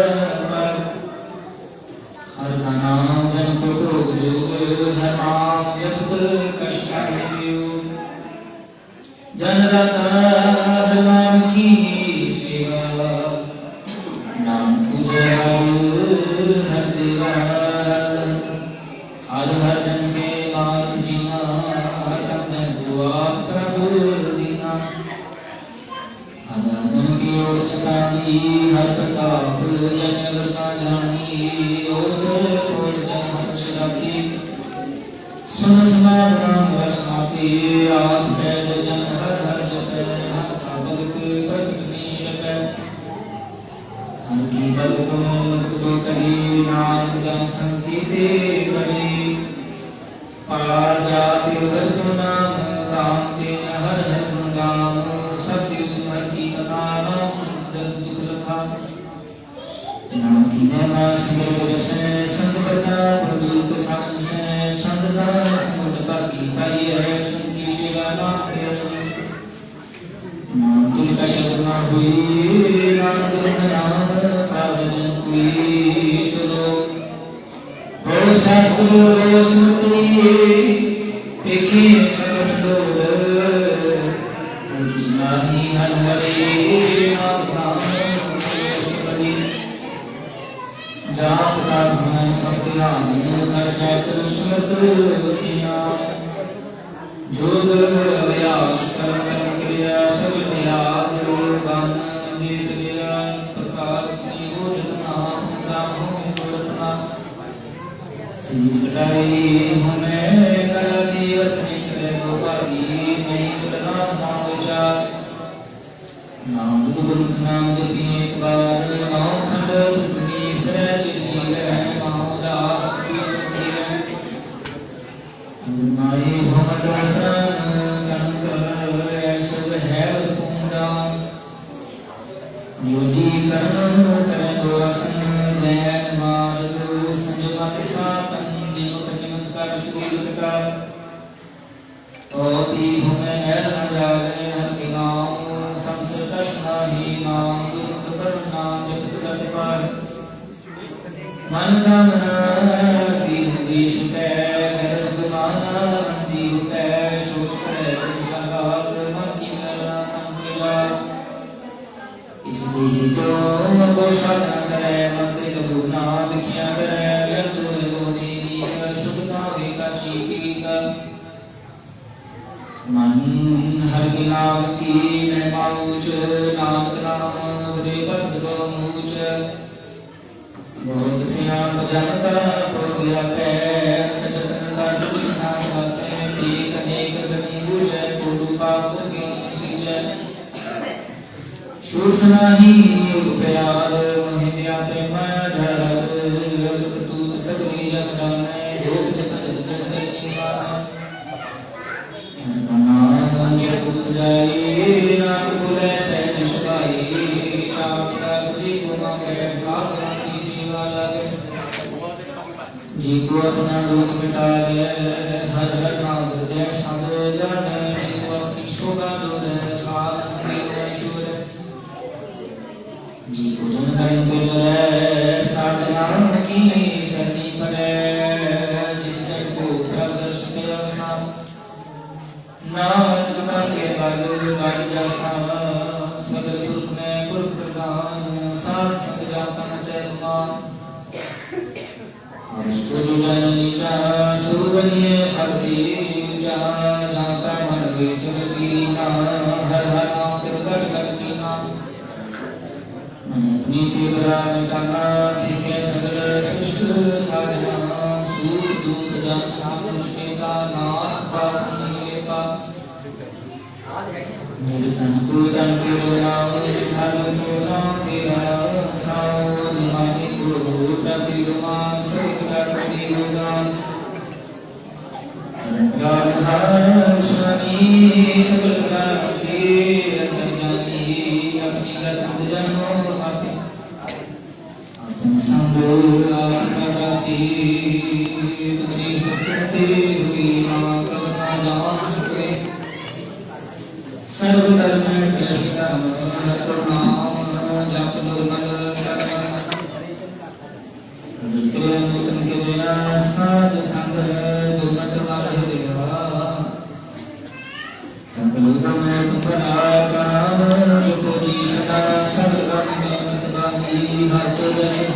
हर का नाम जन को जोग हर नाम जप कष्ट जन रता हर नाम की सेवा नाम पूजा हर देवा हर हर जन के मार्ग जीना हर जन दुआ प्रभु दीना हर जन की ओर सतानी हर प्रताप जन वरना जानी और जन हर सदाती सुन समाज नाम रसनाती आप बैठ जन हर हर जप हर साधक कर शपथ हर की बद को मुक्त करी नाम जन संकीते करी पार जाति हर नाम काम ते हर हर गाम सत्य हर की कथा नाम जन दुख लखा नाम की महिमा सिमर से संत करता प्रदीप संग से संत का समुद्र बाकी पाई है संत की सेवा नाम के नाम की कशद ना हुई नाम नाम पावन हुई सुनो हो शास्त्र हो स्मृति पेखी सकल डोर नहीं हर हरे नाम नाम जाप का भय सत्यान हर शास्त्र स्मृतिया जोग अभ्यास कर्म क्रिया सब त्याग गान देश गिरा प्रकार की योजना नाम होतना श्री कटाई हमें कर देवत ने करे गोपाली नहीं करना नाम विचार नाम गुरु नाम जपी एक बार नाम खंड पृथ्वी फिर चिंती है महादास की सुखी है माई भमत प्राण कनक सब है कुंडा योगी कर्म करे दोसन जैन मार्ग संजमत सापन विमुख निमुख कर शूल का ओती हमें नर न जावे हर के नाम संसर कृष्ण ही नाम गुरु कर नाम जपत कर पार मन का देश कै घर गुमाना मंदी कै सोच करे संगात मन की मेरा मन किला इसलिए तो गोसा न करे मंदिर लघुना दिखिया करे व्यर्थ वो देरी शुद्धता का चीकी का मन हर के नाम की मैं माऊच नाम नाम रे बद मूच बहुत सियाम जन का हो गया पैर जतन का दुसना बातें एक अनेक गनी बुझे कोडू पाप की सीजे शूर सनाही प्यार महिया प्रेम झर तू सगली जग डाने ढोल जगत निवार नाम जग जाई नाम बोले सहज सुभाई चाप तरी गुना के सागर की सेवा लगे जी को अपना दुख मिटा ले हर हर नाम हृदय सब जाने को अपनी शोभा डोले साथ संगे शूर जी को जन करण कर रे साधना की शरणी पड़े जिस जन को प्रदर्श के नाम नाम के बाल जैसा सगल पुरख में गुरु प्रदान साथ संग जापन मान उसको जो जन नीचा सुबनिए शक्ति जा जाता मन गई सगली ना हर हर नाम प्रकट करती नाम नीति बरा मिटाना देखे सगल सृष्टि साधना सूर दूत जन साधु शेता नाथ पाप नीले पाप निर्धन को धन के नाम निर्धन को नाम तेरा थाओ निमानी को प्रभु गुमान सहित करती गुणान राधार स्वामी सकल प्राण के अंतर्जामी अपनी गति जन्मों अपने अपन संगो आत्मराती तुम्हारी सुखते हुई माँ करुणा जान सुखे सर्वधर्म श्रेष्ठ प्रणाम जप निर्मल सर्वत्र नूतन के दया साध संग दुर्मत वाले देवा संकलुत में तुम्हारा काम जो पूरी सदा सर्वगण में मतवादी हाथ जैसे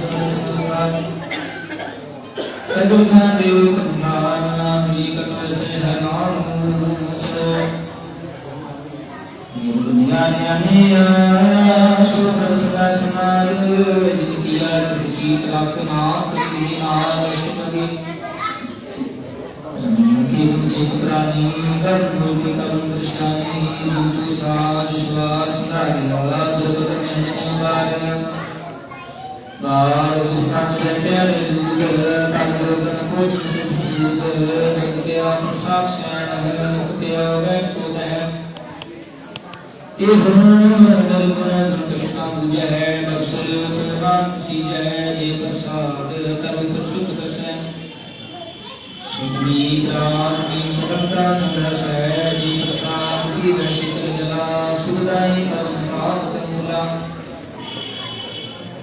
सदुखा देव तुम्हारा नाम जी कमल से है नाम दुनिया जानिया शोभन सदा समार जिनकी किसी चीत लाख नाथ की नाम शुभगी जमीन के कुछ प्राणी कर्म की कर्म दृष्टानी दूत साज श्वास नारिया दुर्गत में जन्मवार बार विस्तार जटे दूर तांडवन कोटि सुधूर के आत्म साक्षात है मुक्ति अवैध को है निर्गुण कृष्णा पूजा है बक्सर तुलवान सी जय जे प्रसाद कर सुख दर्शन सुधनी प्राणी मगनता संघर्ष है जी प्रसाद की दर्शित जला सुदाई परम भाव मूला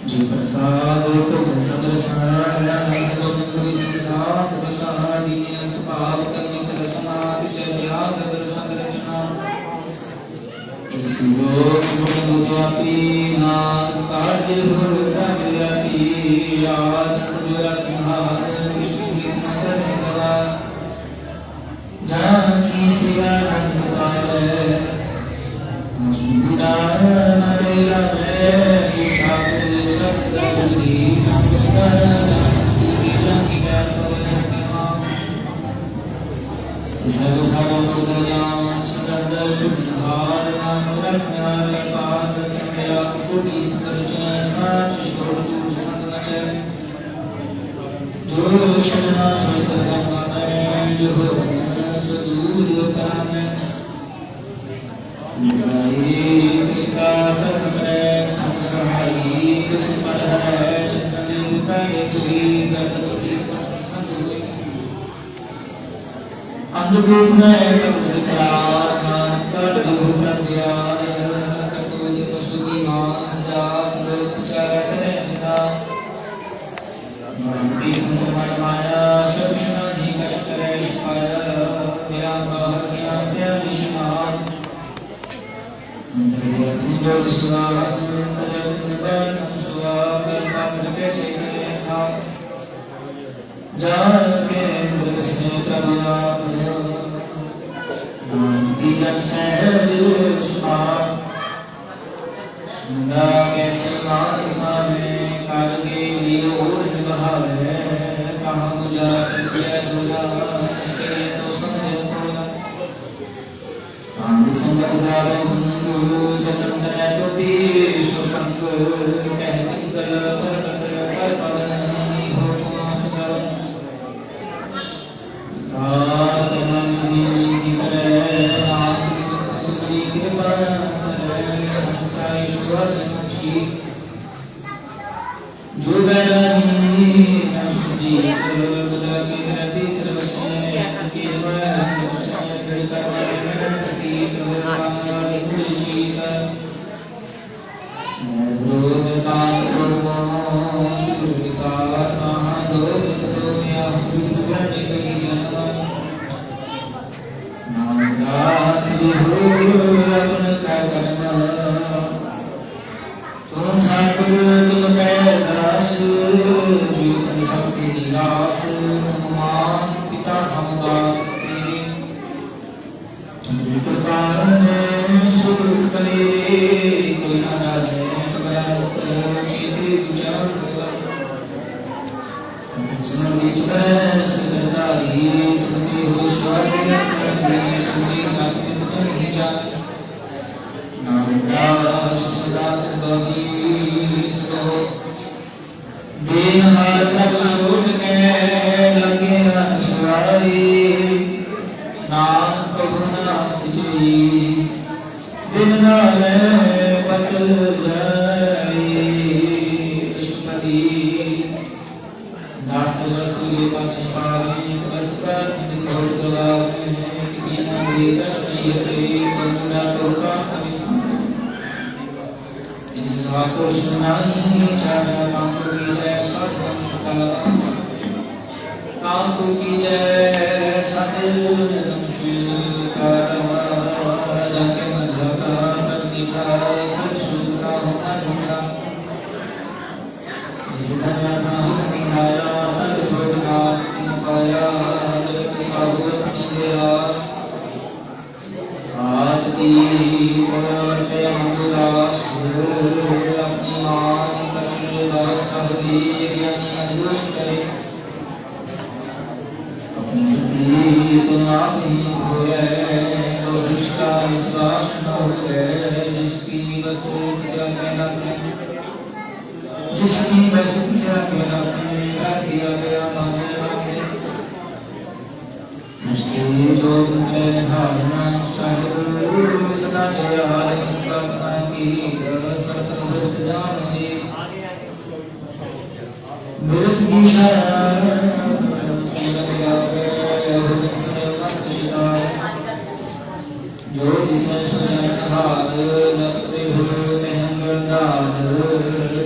जी प्रसाद को सदर्श है संगोरी संसार प्रसाद दीन सुभाव करने कल समाधि से त्याग दर्शन रचना सुरोपी नाम कार्य हो रवि याद गुजरात महान विष्णु करने वाला जानकी सेवा करने वाले सुना नरेला में शास्त्र सत्संगी नमस्कार पूरी ज्ञान सर्व सर्वज्ञान सदर हार नाम रत्नालय पाद कन्या कोटि संकल्पना साच छोड़ दूर संगच जो शरणा स्वस्थ कर्म है जो सुदूर काम निगाहे किसका सब करे सब सहाई किस पर है चिंतन करे तुई गत तुई संग हुई अंधभूत में कबूतरार मान कर दूर कर दिया कटोरी पशु की मांस जात लोग चाहे करें जिना मन माया सब जोग स्वाहा जाके इंद्र से प्रभाव नानकी जन सहज सुभाव सुंदा कैसे मारिमा में कारगे लियो निभावे कहाँ मुझा प्रिय दूला के तो समझ पूरा कांग संग उदारे हुंगु जन्म तने तो पीश्वर पंग कहती कर पवन हो तुम कर तातमन जीवी करे आत्मनि कृपा करे संसाई ईश्वर मुझी जो बैरानी नशुद्धि गुला के रति तरसे के वह से गणित में प्रतीक कामना जीत क्रोध काम क्रोध विकार महादोष या विगण नाम अपन का कर्म तुम ठाकुर तुम दास जीवन शक्ति निराश तुम मान पिता हम बाप तुम कृपा सुख करे कोई न जाने तुम्हारा चीते गुजार समर्पित कर सुंदरतारी तुमके हो स्वामी तुमने कापित नहीं जान नाम दास सदा तुमगी सो दिन हाथ तब सोच के लगे रसवाई नाम करुणा सिजी दिन नाले बचल जाई विष्णुपति दास वस्तु के पाछे पावे वस्तु पर निकोल गवावे कि नाम दस नहीं रे करुणा तो का जिस बातों सुनाई चाहे कांको की जय सतगुण सुखा कांको की जय सतगुण सुखा जाके मन का सब दिखा सब सुखा होना ढूंढा जिस धर्म नाम दिखाया सब छोड़ना पाया जब साहुत निगरा आज की और पे हमदास अपनी मान कष्ट सहदी ज्ञानी अनुष करे अपनी बुद्धि तो आप ही खोए तो जिसका विश्वास न हो जिसकी वस्तु से कहना जिसकी वस्तु से कहना दिया गया माने रखे मुश्किल जो तुमने हारना साहिब सदा दयाल प्रार्थना की सर्व भक्त जाने बिरत की शरण सुनत गावे भजन से मत शिता जो जिसे सुजन हार लपटे हो तेहंगरदार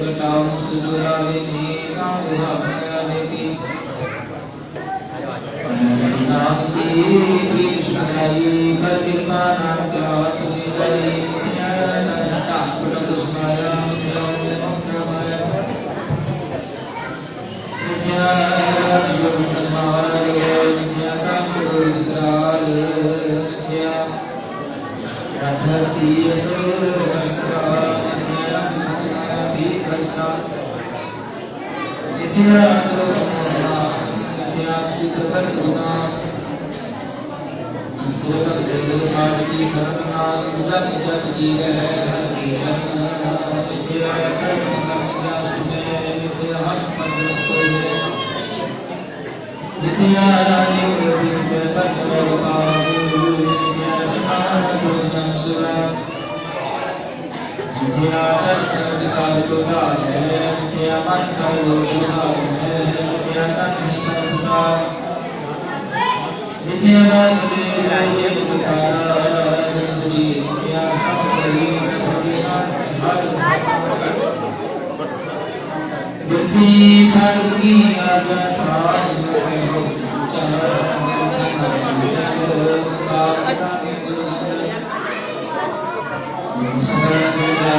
कटाओ सुजुरावे नी काम भावे की नाम की कृष्ण हरि कर कृपा नाम का तुझे हरि ठाकुर स्मरण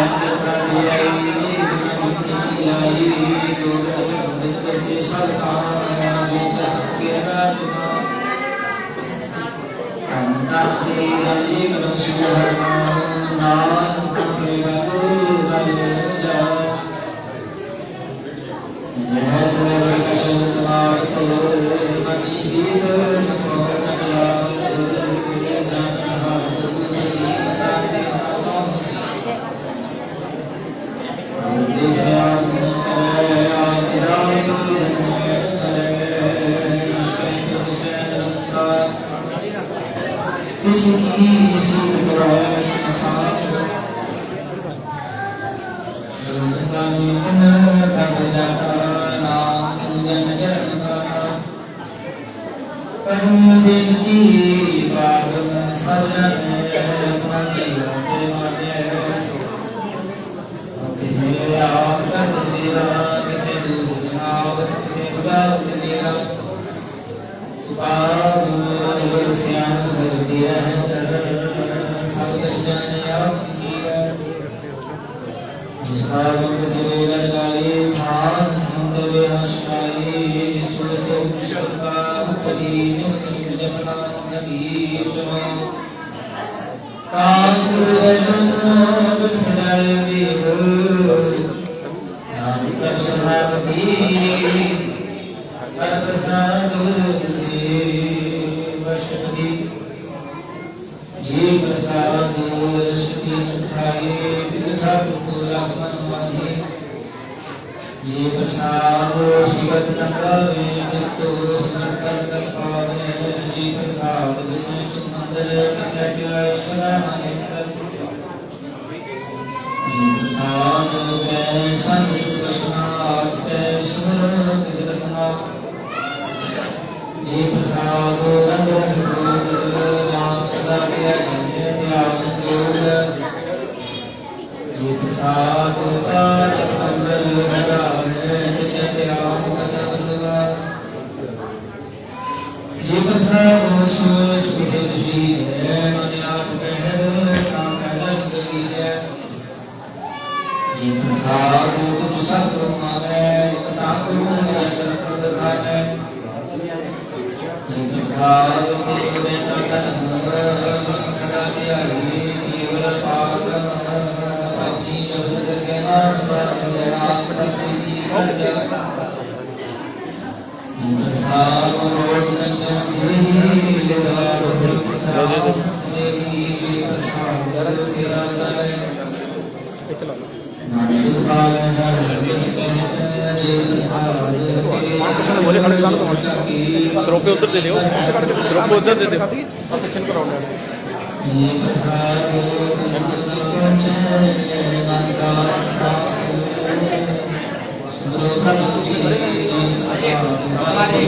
ਸਰੋਪੇ ਉਧਰ ਦੇ ਦਿਓ, ਸਰੋਪੇ ਉਧਰ ਦੇ ਦਿਓ, ਪਿੱਛੇ ਕਰਾਉਣਾ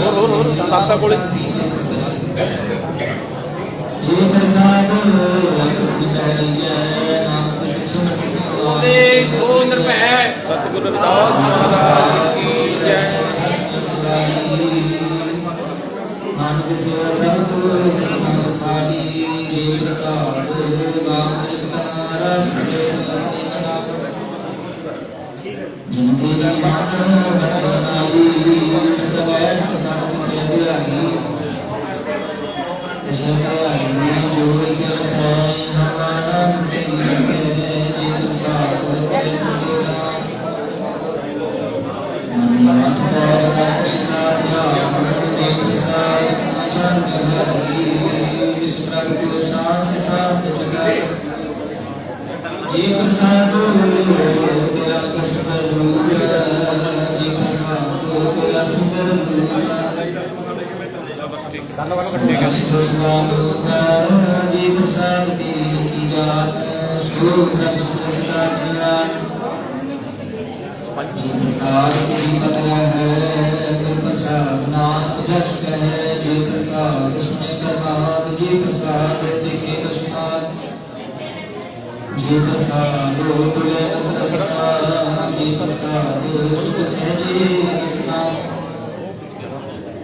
ਹੋਰ ਸਾਤਾ ਕੋਲੇ ਸਤਿਗੁਰੂ ਰਵਿਦਾਸ ਮਹਾਰਾਜ ਕੀ ਜੈ।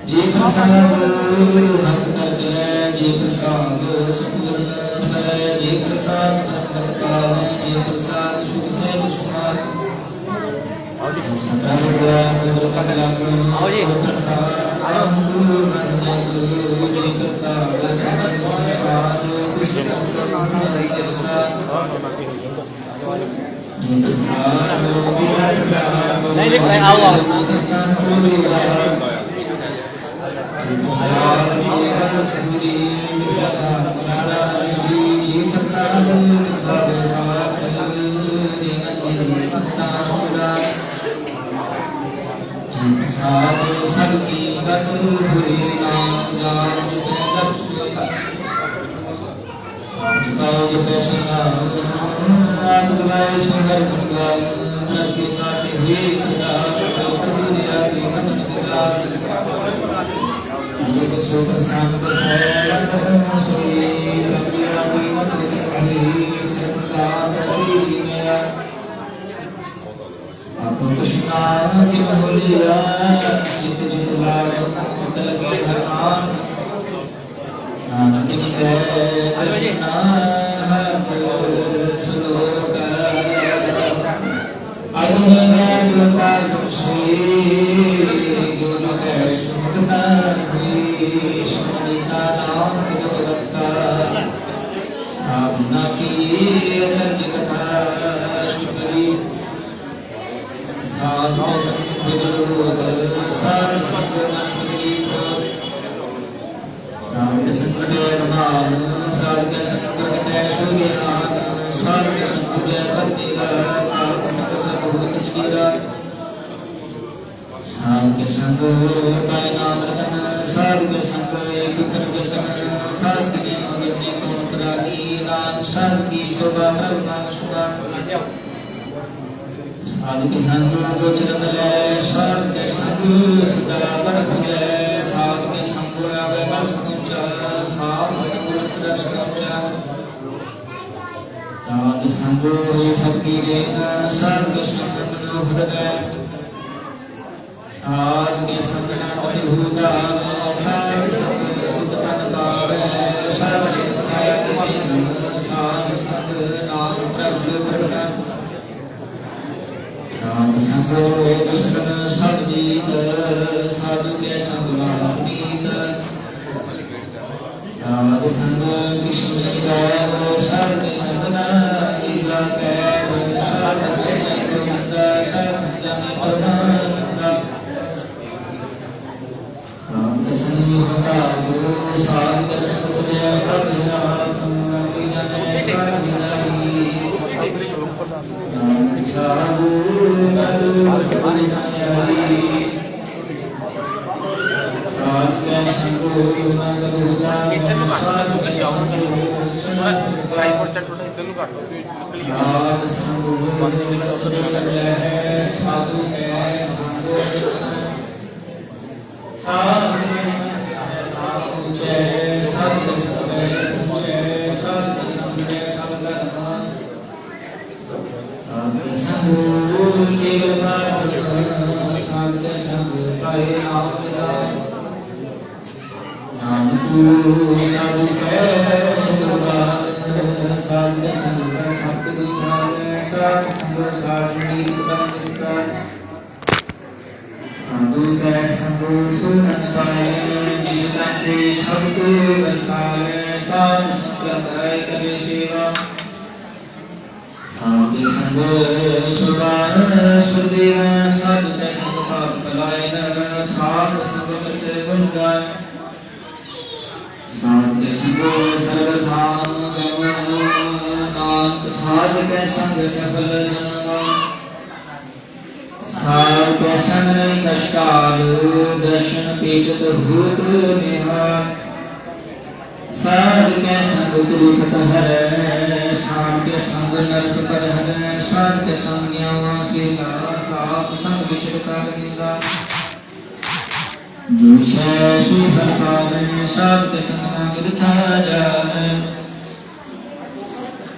जे प्रसाद हस्त कर चले, जे प्रसाद सतगुरन है, जे प्रसाद पाल, जे प्रसाद सुख से दुष्मार सकल गुर कट लागो प्रसाद गुरु नंद गुरु, जे प्रसाद संसार कुछ नहीं देख रहे आओ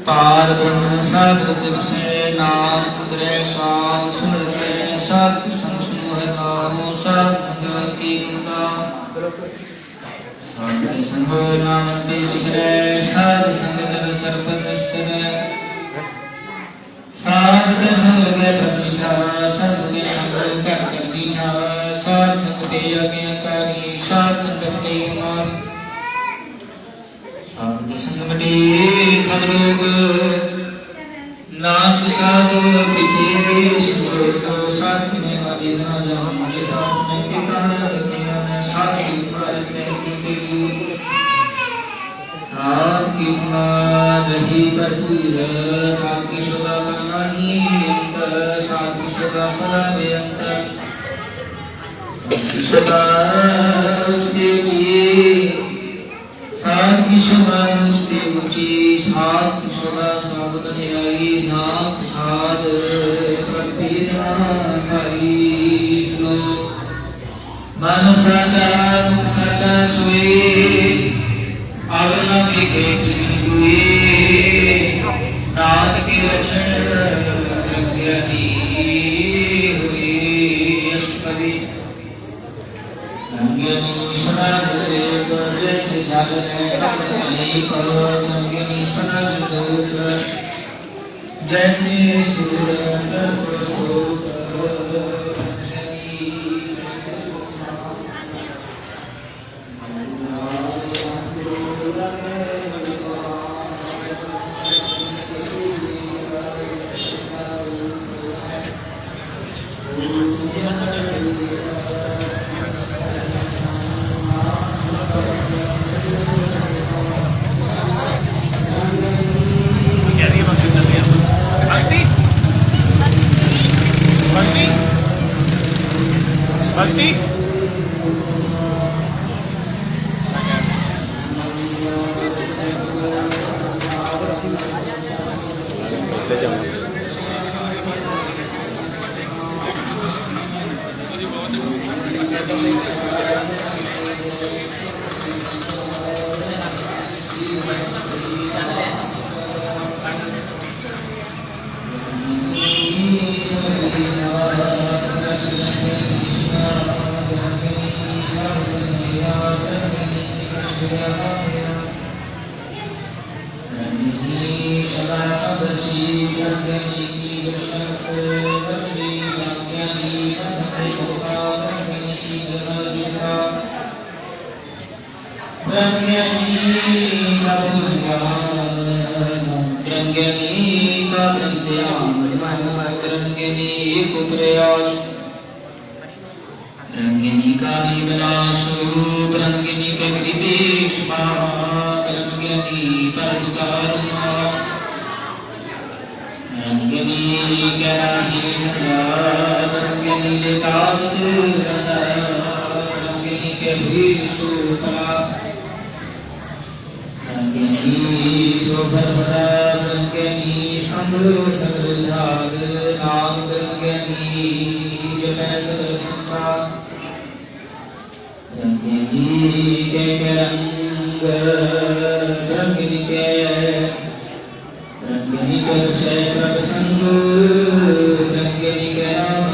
पार ब्रह्म सागर दिवसे नाम कुदरे साध सुन रसे साध संग सुन नाम साध संग की ਸਾਧ ਸੰਗ ਨਾਮ ਤੇ ਵਿਸਰੈ ਸਾਧ ਸੰਗ ਨਰ ਸਰਬ ਨਿਸ਼ਟਰੈ ਸਾਧ ਸੰਗ ਲਗੈ ਪ੍ਰਮਿਠਾ ਸਭ ਕੇ ਸੰਗ ਕਰ ਕਰ ਮੀਠਾ ਸਾਧ ਸੰਗ ਤੇ ਅਗਿਆਕਾਰੀ ਸਾਧ ਸੰਗ ਤੇ ਮਾਰ ਸਾਧ ਕੇ ਸੰਗ ਮਟੇ ਸਭ ਲੋਗ ਨਾਮ ਸਾਧ ਪਿਤੇ ਸੁਰਤ ਸਾਧ ਨੇ ਵਾਲੇ ਨਾ ਜਾਣ ਮੇਰਾ ਮੈਂ ਕਿਤਾ ਰਖਿਆ ਸਾਧ ਕੀ ਮਾਰ ਕੇ ਕੀਤੀ साध की रही भरपूर साध की शोभा नहीं अंतर साध की शोभा सदा बेअंतर साध की शोभा उसके ऊंची साध की शोभा उसके ऊंची साध की शोभा साध आई नाथ साध प्रतिना भाई मन साचा मुख साचा सोए आगना के खेची हुए नाथ के लक्षण प्रज्ञानी हुए अष्टपदी नंगनी सुना देव जैसे जागने कपड़े करो नंगनी सुना देव जैसे सूर्य सर्व भक्ति रंगिनी का भी विलासो रंगिनी के विदेशमा रंगिनी परकारुणा रंगिनी के राही रंगिनी ले तावत रंगिनी के भीर सुतला रंगिनी शोभरा रंगिनी संभ्र सगधाग नाम रंगिनी जय सर संसार रंगिनी के रंग रंगिनी के से प्रसंग रंगिनी के नाम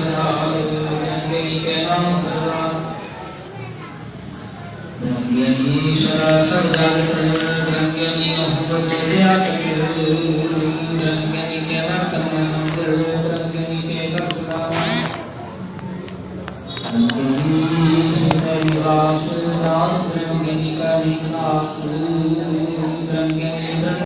रंगिनी के नाम रंगिनी सरासर जगत रंगिनी मोहब्बत त्याग रंगिनी के वर्तमान रंगिनी के वर्तमान